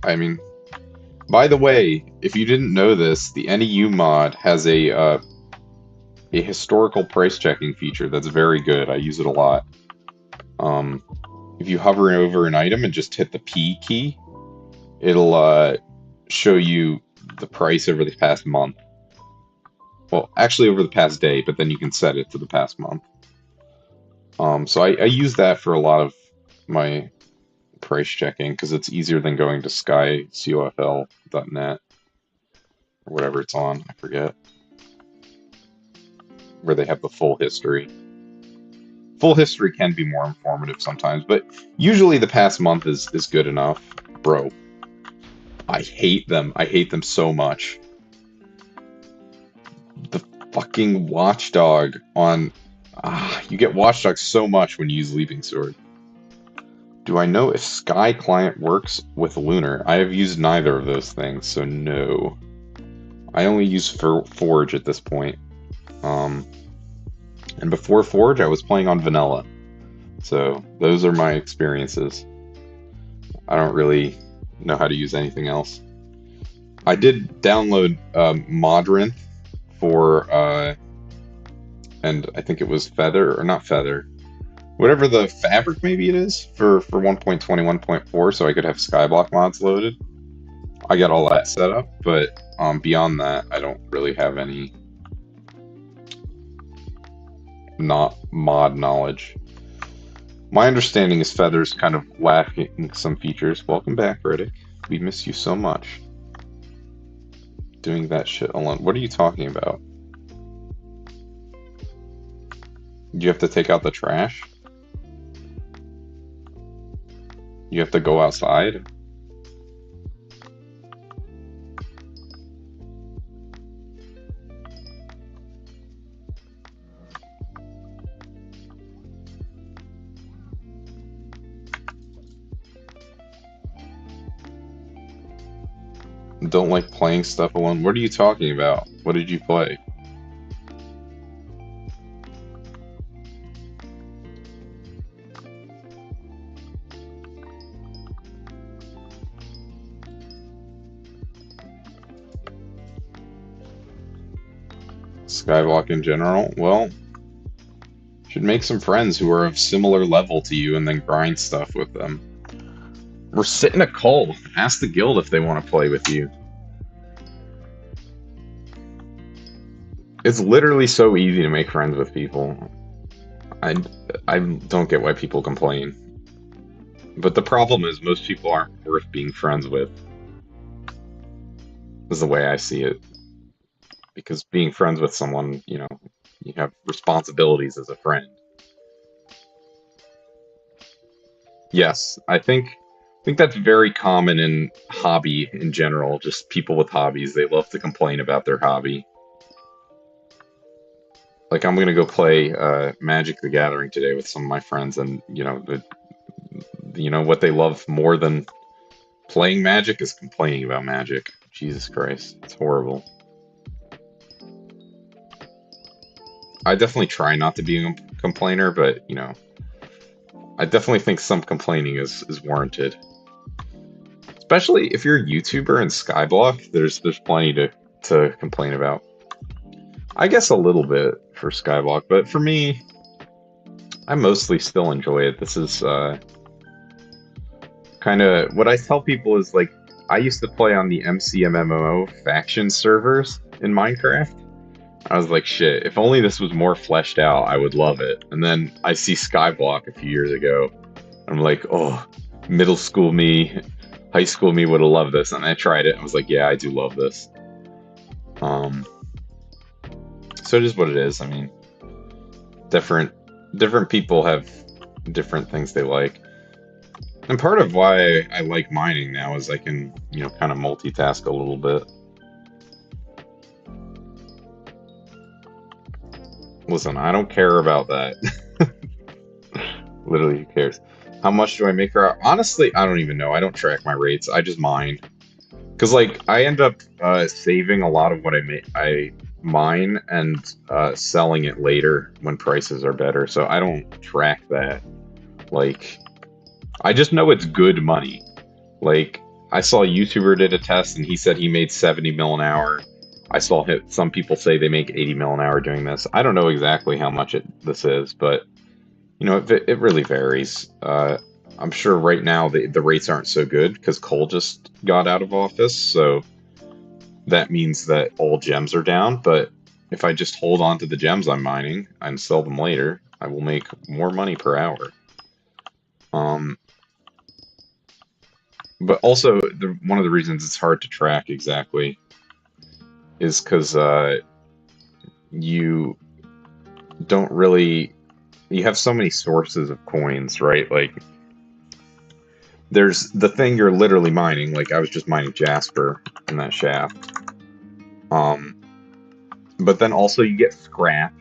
I mean, by the way, if you didn't know this, the NEU mod has a historical price checking feature that's very good. I use it a lot. Um, if you hover over an item and just hit the P key, it'll show you the price over the past month. Well, actually over the past day, but then you can set it to the past month. So I use that for a lot of my price checking because it's easier than going to skycofl.net or whatever it's on. I forget where they have the full history. Full history can be more informative sometimes, but usually the past month is good enough. Bro, I hate them. I hate them so much. The fucking watchdog on... you get watchdog so much when you use Leaping Sword. Do I know if Sky Client works with Lunar? I have used neither of those things, so no. I only use Forge at this point. And before Forge, I was playing on Vanilla. So those are my experiences. I don't really know how to use anything else. I did download Modrinth for, and I think it was Feather, or not Feather, whatever the Fabric maybe it is, for 1.21.4, so I could have Skyblock mods loaded. I got all that set up, but beyond that, I don't really have any not mod knowledge. My understanding is Feather's kind of lacking some features. Welcome back, Riddick. We miss you so much. Doing that shit alone. What are you talking about? Do you have to take out the trash? You have to go outside? Don't like playing stuff alone? What are you talking about? What did you play? Skyblock in general? Well, should make some friends who are of similar level to you and then grind stuff with them. We're sitting a call. Ask the guild if they want to play with you. It's literally so easy to make friends with people. I don't get why people complain. But the problem is most people aren't worth being friends with. Is the way I see it. Because being friends with someone, you know, you have responsibilities as a friend. Yes, I think that's very common in hobby in general. Just people with hobbies, they love to complain about their hobby. Like I'm gonna go play Magic the Gathering today with some of my friends, and you know what they love more than playing Magic is complaining about Magic. Jesus Christ, it's horrible. I definitely try not to be a complainer, but you know, I definitely think some complaining is warranted. Especially if you're a YouTuber in Skyblock, there's plenty to complain about. I guess a little bit for Skyblock, but for me, I mostly still enjoy it. This is kind of what I tell people is like I used to play on the MCMMO faction servers in Minecraft. I was like, shit, if only this was more fleshed out, I would love it. And then I see Skyblock a few years ago. I'm like, oh, middle school me, high school me would have loved this. And I tried it. I was like, yeah, I do love this. So it is what it is. I mean, different people have different things they like. And part of why I like mining now is I can, you know, kind of multitask a little bit. Listen, I don't care about that. Literally, who cares? How much do I make her out? Honestly, I don't even know. I don't track my rates. I just mine. Because, like, I end up saving a lot of what I mine and selling it later when prices are better. So I don't track that. Like, I just know it's good money. Like, I saw a YouTuber did a test and he said he made 70 mil an hour. I saw some people say they make 80 mil an hour doing this. I don't know exactly how much this is, but you know, it really varies. I'm sure right now the rates aren't so good because Cole just got out of office, so that means that all gems are down. But if I just hold on to the gems I'm mining and sell them later, I will make more money per hour. But also, one of the reasons it's hard to track exactly is because you don't really... You have so many sources of coins, right? Like, there's the thing you're literally mining. Like, I was just mining Jasper in that shaft. But then also you get scrap,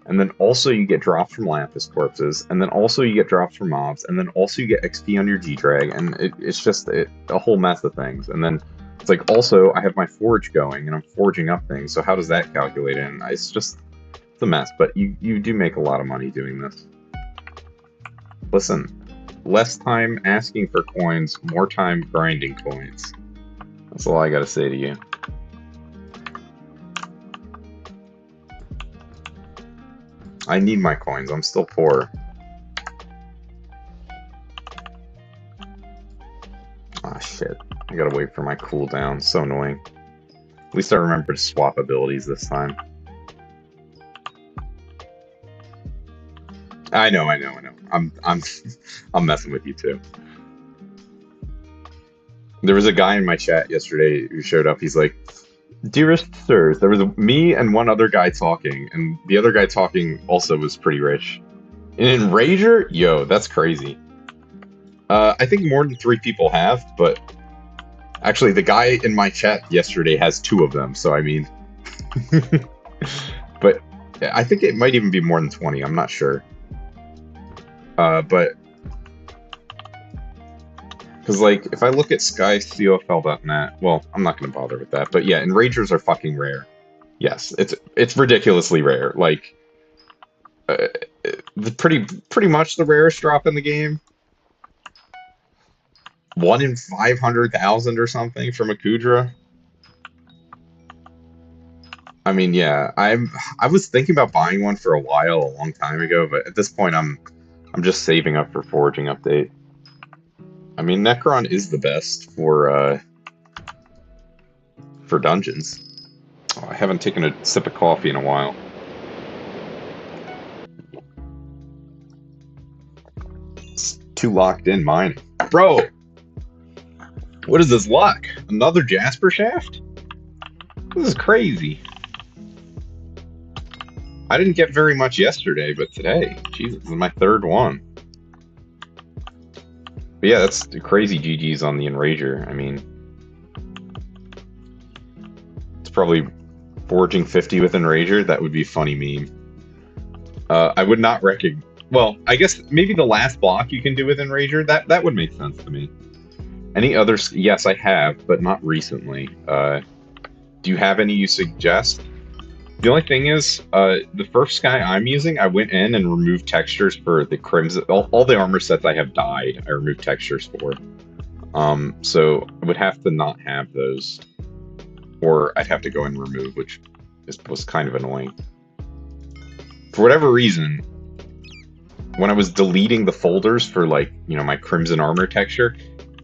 and then also you get drops from Lapis corpses, and then also you get drops from mobs, and then also you get XP on your G-Drag, and it's just a whole mess of things. And then it's like, also, I have my forge going, and I'm forging up things, so how does that calculate in? It's just... It's a mess, but you do make a lot of money doing this. Listen, less time asking for coins, more time grinding coins. That's all I gotta say to you. I need my coins, I'm still poor. Ah, shit. I gotta wait for my cooldown, so annoying. At least I remember to swap abilities this time. I know. I'm messing with you too. There was a guy in my chat yesterday who showed up. He's like, "Dearest sirs," there was me and one other guy talking, and the other guy talking also was pretty rich. And in Rager, yo, that's crazy. I think more than 3 people have, but actually, the guy in my chat yesterday has 2 of them. So I mean, but I think it might even be more than 20. I'm not sure. But, because, like, if I look at skycofl.net, well, I'm not going to bother with that, but yeah, Enragers are fucking rare. Yes, it's ridiculously rare. Like, pretty much the rarest drop in the game. 1 in 500,000 or something from a Kudra. I mean, yeah, I was thinking about buying one for a while, a long time ago, but at this point, I'm just saving up for forging update. I mean, Necron is the best for dungeons. Oh, I haven't taken a sip of coffee in a while. It's too locked in mining. Bro, what is this luck? Another Jasper shaft? This is crazy. I didn't get very much yesterday, but today, Jesus, this is my third one. But yeah, that's crazy GG's on the Enrager. I mean, it's probably forging 50 with Enrager. That would be a funny meme. I would not recognize. Well, I guess maybe the last block you can do with Enrager. That would make sense to me. Any others? Yes, I have, but not recently. Do you have any you suggest? The only thing is, the first Sky I'm using, I went in and removed textures for the Crimson. All the armor sets I have died, I removed textures for. So I would have to not have those. Or I'd have to go and remove, which was kind of annoying. For whatever reason, when I was deleting the folders for, like, you know, my Crimson armor texture,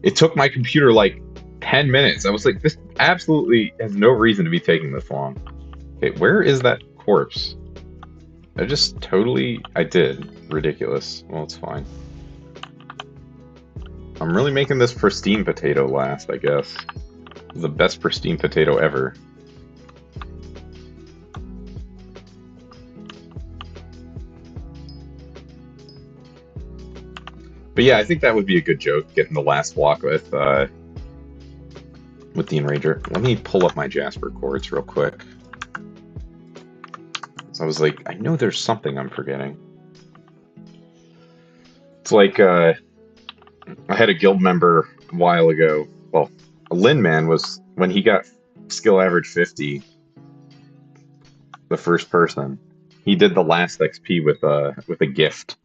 it took my computer like 10 minutes. I was like, this absolutely has no reason to be taking this long. Okay, where is that corpse? I did. Ridiculous. Well, it's fine. I'm really making this pristine potato last, I guess. It's the best pristine potato ever. But yeah, I think that would be a good joke, getting the last block with the Enrager. Let me pull up my Jasper cords real quick. So I was like, I know there's something I'm forgetting. It's like, I had a guild member a while ago. Well, a Lin man was, when he got skill average 50, the first person, he did the last XP with a gift,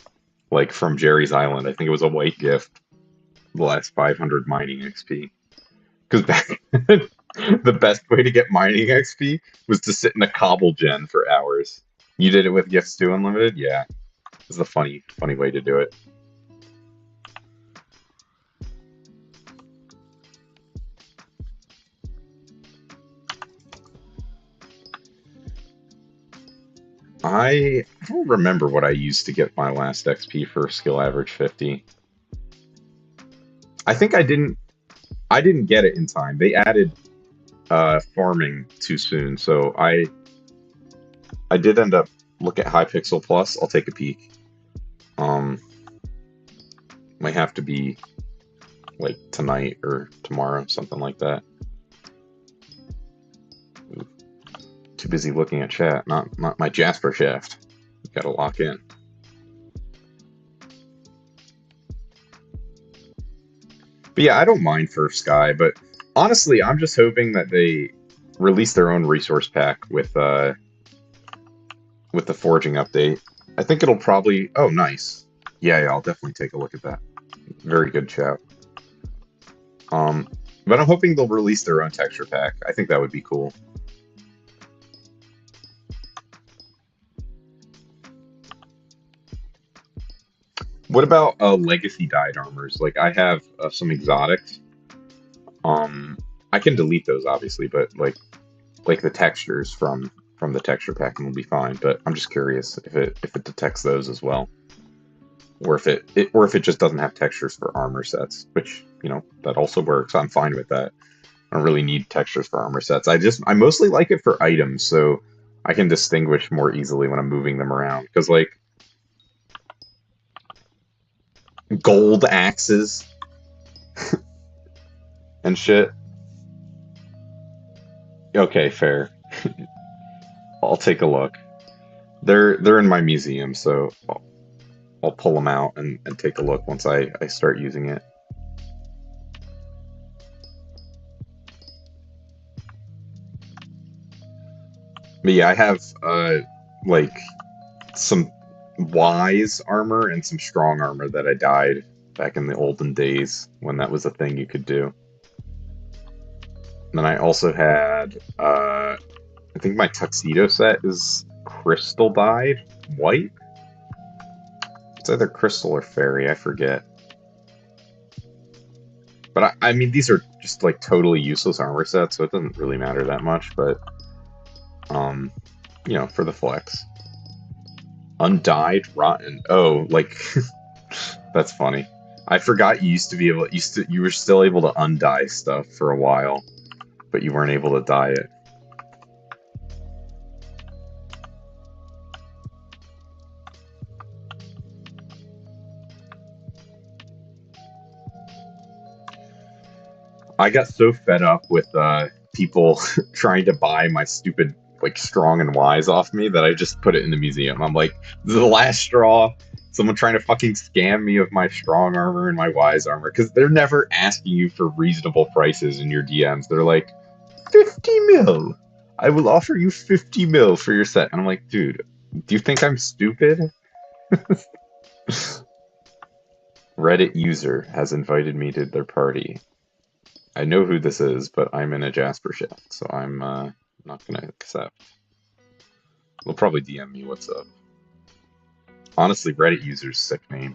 like from Jerry's Island. I think it was a white gift. The last 500 mining XP. Because back the best way to get mining XP was to sit in a cobble gen for hours. You did it with gifts too, Unlimited? Yeah. It's a funny way to do it. I don't remember what I used to get my last XP for skill average 50. I think I didn't get it in time. They added farming too soon, so I did end up look at Hypixel Plus. I'll take a peek. Might have to be like tonight or tomorrow, something like that. Too busy looking at chat, not my Jasper shaft. Gotta lock in. But yeah, I don't mind First Sky, but honestly, I'm just hoping that they release their own resource pack with the forging update. I think it'll probably... Oh, nice. Yeah, I'll definitely take a look at that. Very good chat. But I'm hoping they'll release their own texture pack. I think that would be cool. What about legacy dyed armors? Like, I have some exotics. I can delete those, obviously, but like the textures from the texture pack will be fine. But I'm just curious if it detects those as well, or if it just doesn't have textures for armor sets, which, you know, that also works. I'm fine with that. I don't really need textures for armor sets. I mostly like it for items, so I can distinguish more easily when I'm moving them around. Because, like, gold axes and shit. Okay, fair. I'll take a look. They're in my museum, so I'll pull them out and take a look once I start using it. But yeah, I have like some wise armor and some strong armor that I dyed back in the olden days when that was a thing you could do. And then I also had I think my tuxedo set is crystal dyed white. It's either crystal or fairy, I forget. But I mean, these are just like totally useless armor sets, so it doesn't really matter that much, but you know, for the flex. Undyed rotten. Oh, like that's funny. I forgot you used to be able you were still able to undye stuff for a while, but you weren't able to dye it. I got so fed up with people trying to buy my stupid like strong and wise off me that I just put it in the museum. I'm like, this is the last straw. Someone trying to fucking scam me of my strong armor and my wise armor, because they're never asking you for reasonable prices in your DMs. They're like, 50 mil. I will offer you 50 mil for your set. And I'm like, dude, do you think I'm stupid? Reddit user has invited me to their party. I know who this is, but I'm in a Jasper shift, so I'm not gonna accept. They'll probably DM me what's up. Honestly, Reddit user's sick name.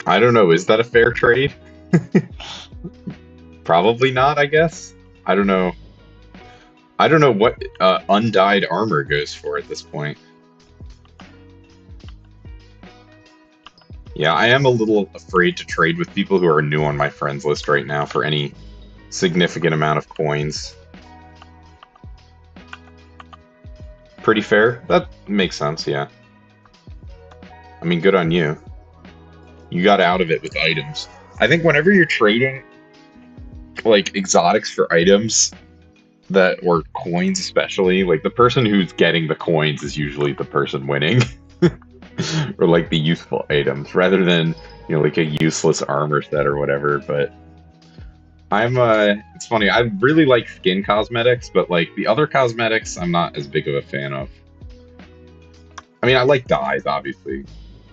I don't know, is that a fair trade? Probably not, I guess. I don't know. I don't know what undyed armor goes for at this point. Yeah, I am a little afraid to trade with people who are new on my friends list right now for any significant amount of coins. Pretty fair? That makes sense, yeah. I mean, good on you. You got out of it with items. I think whenever you're trading, like, exotics for items, that or coins especially, like the person who's getting the coins is usually the person winning. Or like the useful items rather than, you know, like a useless armor set or whatever. But I'm it's funny, I really like skin cosmetics, but like the other cosmetics I'm not as big of a fan of. I mean, I like dyes, obviously.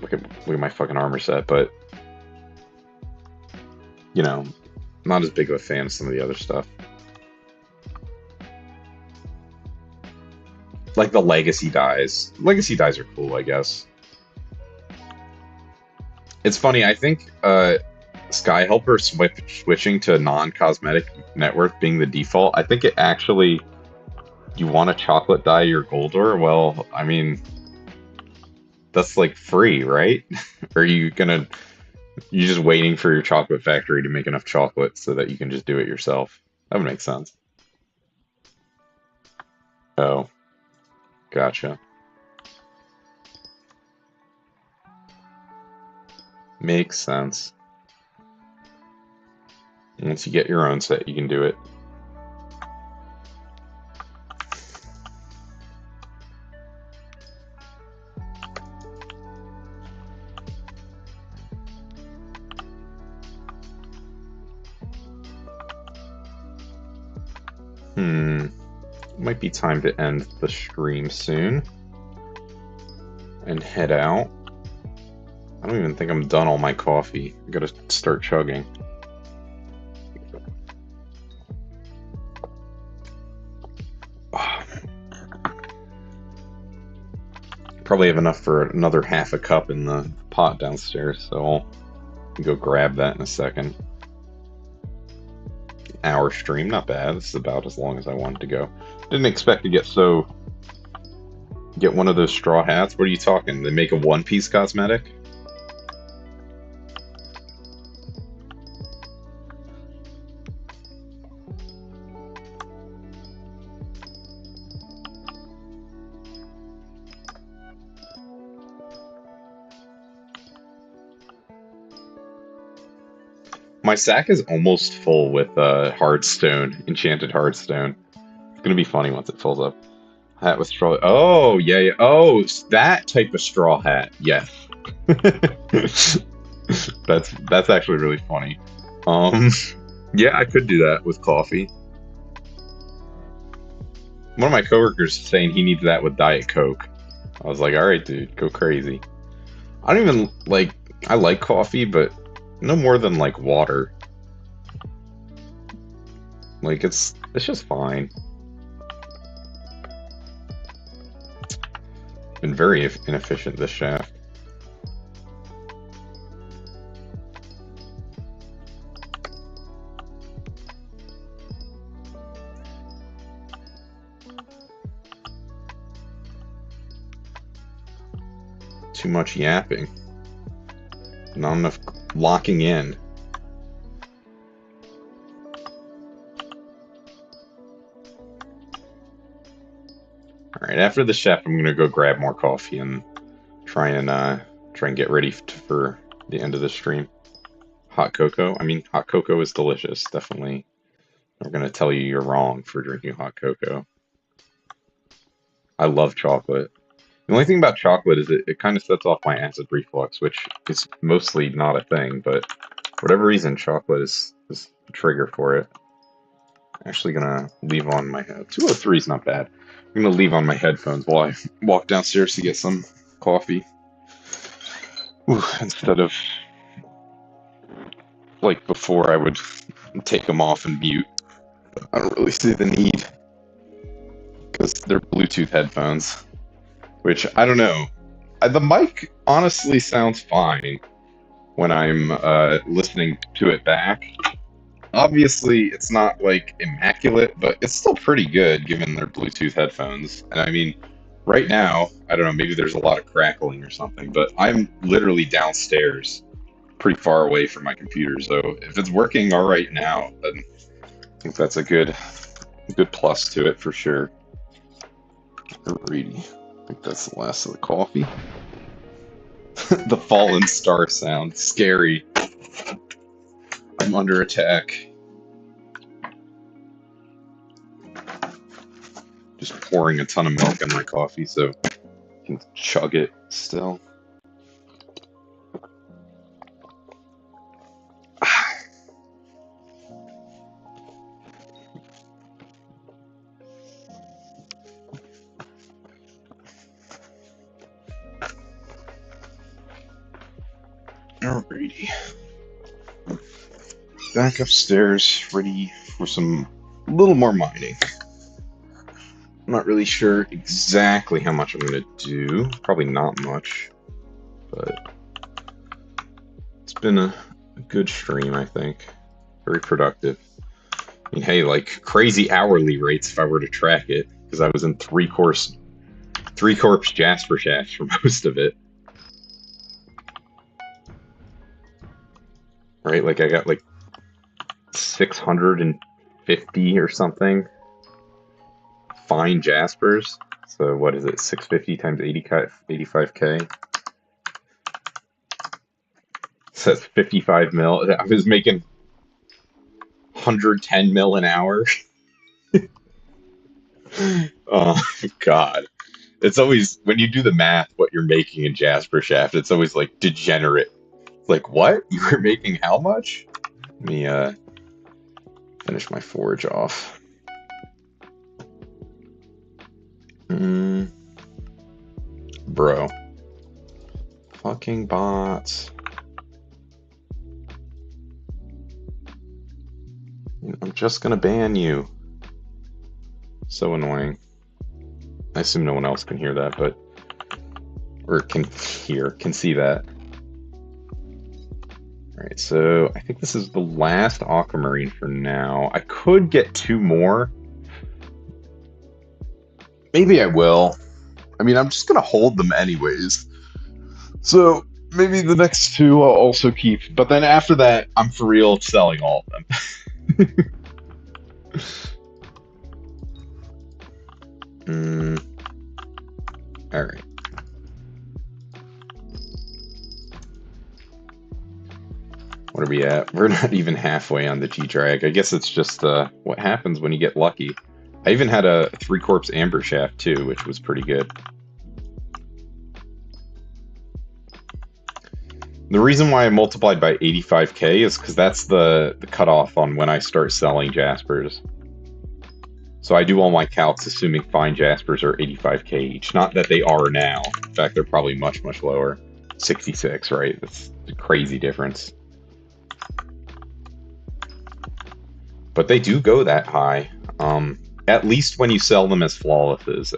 Look at my fucking armor set, but you know, not as big of a fan of some of the other stuff. Like the legacy dyes. Legacy dyes are cool, I guess. It's funny, I think Sky Helper switching to non-cosmetic net worth being the default, I think it actually, you want a chocolate dye your Goldor? Well, I mean, that's like free, right? Or are you gonna, you're just waiting for your chocolate factory to make enough chocolate so that you can just do it yourself? That would make sense. Oh, gotcha. Makes sense. Once you get your own set, you can do it. Might be time to end the stream soon and head out. I don't even think I'm done all my coffee. I gotta start chugging. Probably have enough for another half a cup in the pot downstairs, so I'll go grab that in a second. Hour stream, not bad. This is about as long as I wanted to go. Didn't expect to get one of those straw hats. What are you talking? They make a one-piece cosmetic? My sack is almost full with hardstone, enchanted hardstone. It's gonna be funny once it fills up. Hat with straw. Oh yeah, yeah. Oh, that type of straw hat. Yes. That's actually really funny. Um, yeah, I could do that with coffee. One of my coworkers saying he needs that with Diet Coke. I was like, all right, dude, go crazy. I don't even like. I like coffee, but no more than like water. Like it's just fine. Been very inefficient this shaft. Too much yapping. Not enough locking in. Alright, after the chef, I'm gonna go grab more coffee and try and get ready for the end of the stream. Hot cocoa. I mean, hot cocoa is delicious. Definitely. I'm gonna tell you you're wrong for drinking hot cocoa. I love chocolate. The only thing about chocolate is it kind of sets off my acid reflux, which is mostly not a thing, but for whatever reason, chocolate is a trigger for it. I'm actually gonna leave on my 203 is not bad. I'm gonna leave on my headphones while I walk downstairs to get some coffee. Ooh, instead of like before, I would take them off and mute. I don't really see the need because they're Bluetooth headphones, which I don't know. The mic honestly sounds fine when I'm listening to it back. Obviously, it's not like immaculate, but it's still pretty good given their Bluetooth headphones. And I mean, right now, I don't know, maybe there's a lot of crackling or something, but I'm literally downstairs, pretty far away from my computer. So if it's working all right now, then I think that's a good plus to it for sure. Alrighty. I think that's the last of the coffee. The fallen star sound. Scary. I'm under attack. Just pouring a ton of milk in my coffee so I can chug it still. Alrighty. Back upstairs, ready for some little more mining. I'm not really sure exactly how much I'm going to do. Probably not much. But it's been a good stream, I think. Very productive. I mean, hey, like crazy hourly rates if I were to track it, because I was in three corpse Jasper shafts for most of it. Right, like I got like 650 or something fine Jaspers. So what is it? 650 times 85k. So that's 55 mil. I was making 110 mil an hour. Oh God. It's always, when you do the math, what you're making in Jasper Shaft, it's always like degenerate. Like, what? You were making how much? Let me finish my forge off. Bro. Fucking bots. I'm just gonna ban you. So annoying. I assume no one else can hear that, but... Or can see that. Alright, so I think this is the last aquamarine for now. I could get 2 more. Maybe I will. I mean, I'm just gonna hold them anyways. So maybe the next 2 I'll also keep. But then after that, I'm for real selling all of them. Alright. What are we at? We're not even halfway on the G-Drag. I guess it's just what happens when you get lucky. I even had a 3-corpse Amber Shaft too, which was pretty good. The reason why I multiplied by 85k is because that's the cutoff on when I start selling Jaspers. So I do all my calcs assuming fine Jaspers are 85k each. Not that they are now. In fact, they're probably much, much lower. 66, right? That's a crazy difference. But they do go that high. At least when you sell them as flawlesses.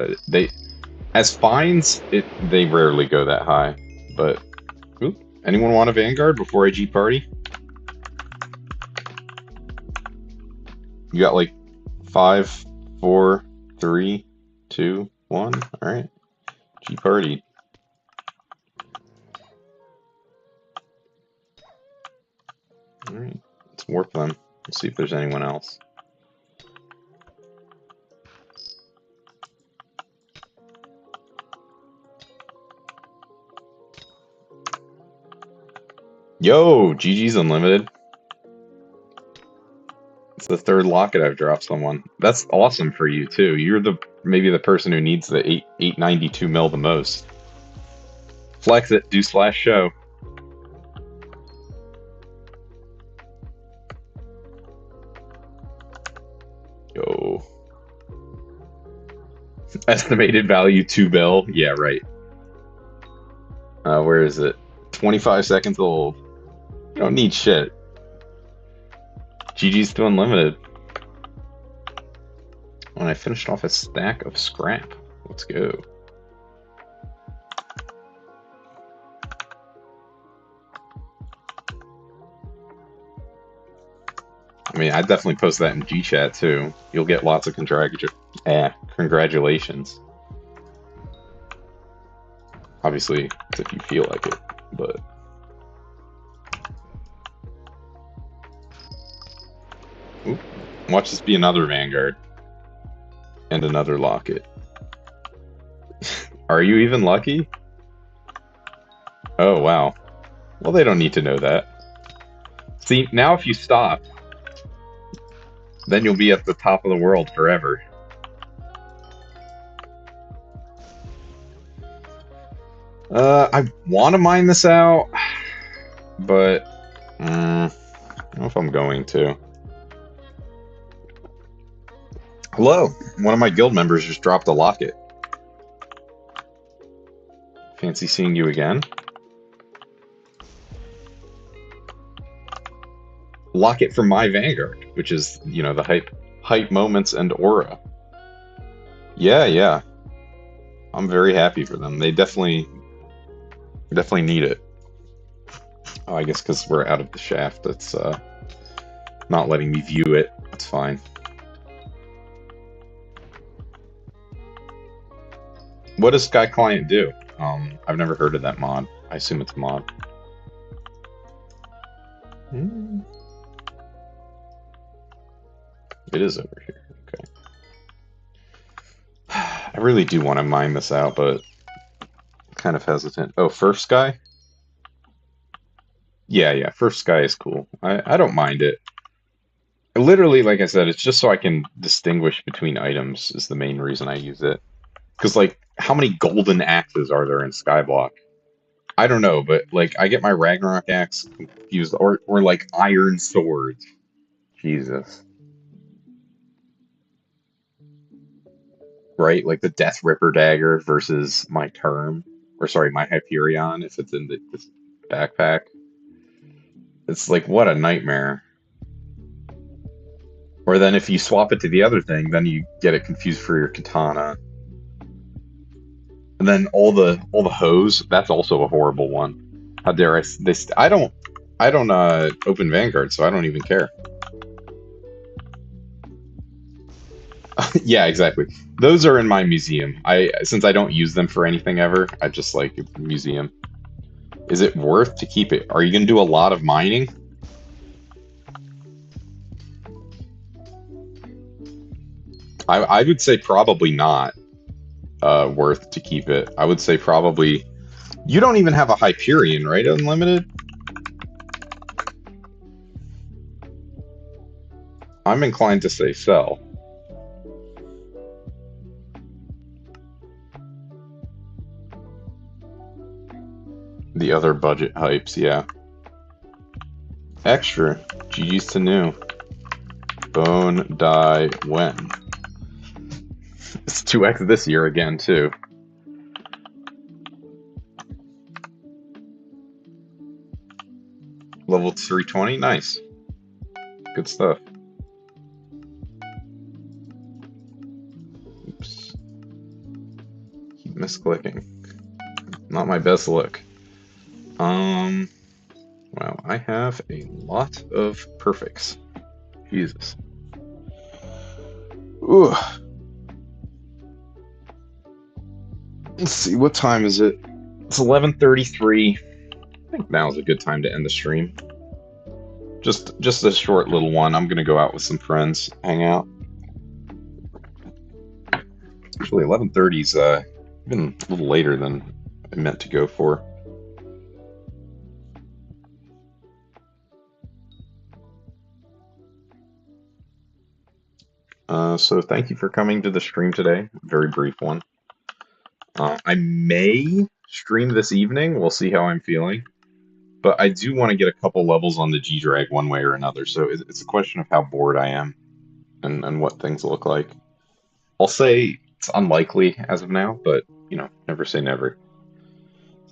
As fines, they rarely go that high. But, ooh, anyone want a Vanguard before I G party? You got like 5, 4, 3, 2, 1. Alright. G party. Alright. Let's warp them. Let's see if there's anyone else. Yo, GG's Unlimited. It's the 3rd locket I've dropped someone. That's awesome for you too. You're maybe the person who needs the 892 mil the most. Flex it, do /show. Yo. Estimated value 2 bill. Yeah, right. Where is it? 25 seconds old. You don't need shit. GG's to Unlimited. And I finished off a stack of scrap. Let's go. I mean, I'd definitely post that in G-Chat too. You'll get lots of congratulations. Obviously, if you feel like it, but... Oop. Watch this be another Vanguard. And another locket. Are you even lucky? Oh, wow. Well, they don't need to know that. See, now if you stop, then you'll be at the top of the world forever. I want to mine this out, but I don't know if I'm going to. Hello, one of my guild members just dropped a locket. Fancy seeing you again. Locket from my Vanguard, which is, you know, the hype moments and aura. Yeah. I'm very happy for them. They definitely need it. Oh, I guess because we're out of the shaft, it's not letting me view it. That's fine. What does Sky Client do? I've never heard of that mod. I assume it's a mod. It is over here. Okay. I really do want to mine this out, but I'm kind of hesitant. Oh, First Sky? Yeah, First Sky is cool. I don't mind it. Literally, like I said, it's just so I can distinguish between items is the main reason I use it. Because, like, how many golden axes are there in Skyblock? I don't know, but, like, I get my Ragnarok axe confused, or like, iron swords. Jesus. Right? Like the Death Ripper dagger versus my Term. Or, sorry, my Hyperion, if it's in this backpack. It's like, what a nightmare. Or then if you swap it to the other thing, then you get it confused for your katana. And then all the hose, that's also a horrible one. How dare I don't open Vanguard, so I don't even care. Yeah, exactly. Those are in my museum. Since I don't use them for anything ever, I just like a museum. Is it worth to keep it? Are you gonna do a lot of mining? I would say probably not worth to keep it. I would say probably... You don't even have a Hyperion, right, Unlimited? I'm inclined to say sell. The other budget hypes, yeah. Extra. GG's to new. Bone die when. It's 2x this year again, too. Level 320, nice. Good stuff. Oops. Keep misclicking. Not my best look. Wow, I have a lot of perfects. Jesus. Ooh. Let's see, what time is it? It's 11:33. I think now is a good time to end the stream. Just a short little one. I'm gonna go out with some friends, hang out. Actually, 11:30's even a little later than I meant to go for. So thank you for coming to the stream today. Very brief one. I may stream this evening. We'll see how I'm feeling. But I do want to get a couple levels on the G-Drag one way or another. So it's a question of how bored I am and what things look like. I'll say it's unlikely as of now, but, you know, never say never.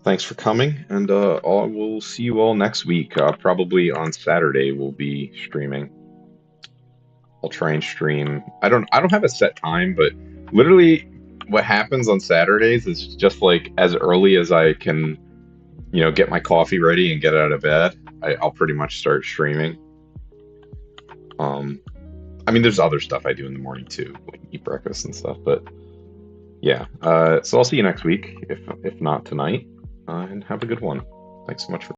Thanks for coming, and I will see you all next week. Probably on Saturday we'll be streaming. I'll try and stream. I don't have a set time, but literally what happens on Saturdays is just like as early as I can, you know, get my coffee ready and get out of bed. I'll pretty much start streaming. I mean, there's other stuff I do in the morning too, like eat breakfast and stuff. But yeah, so I'll see you next week, if not tonight, and have a good one. Thanks so much for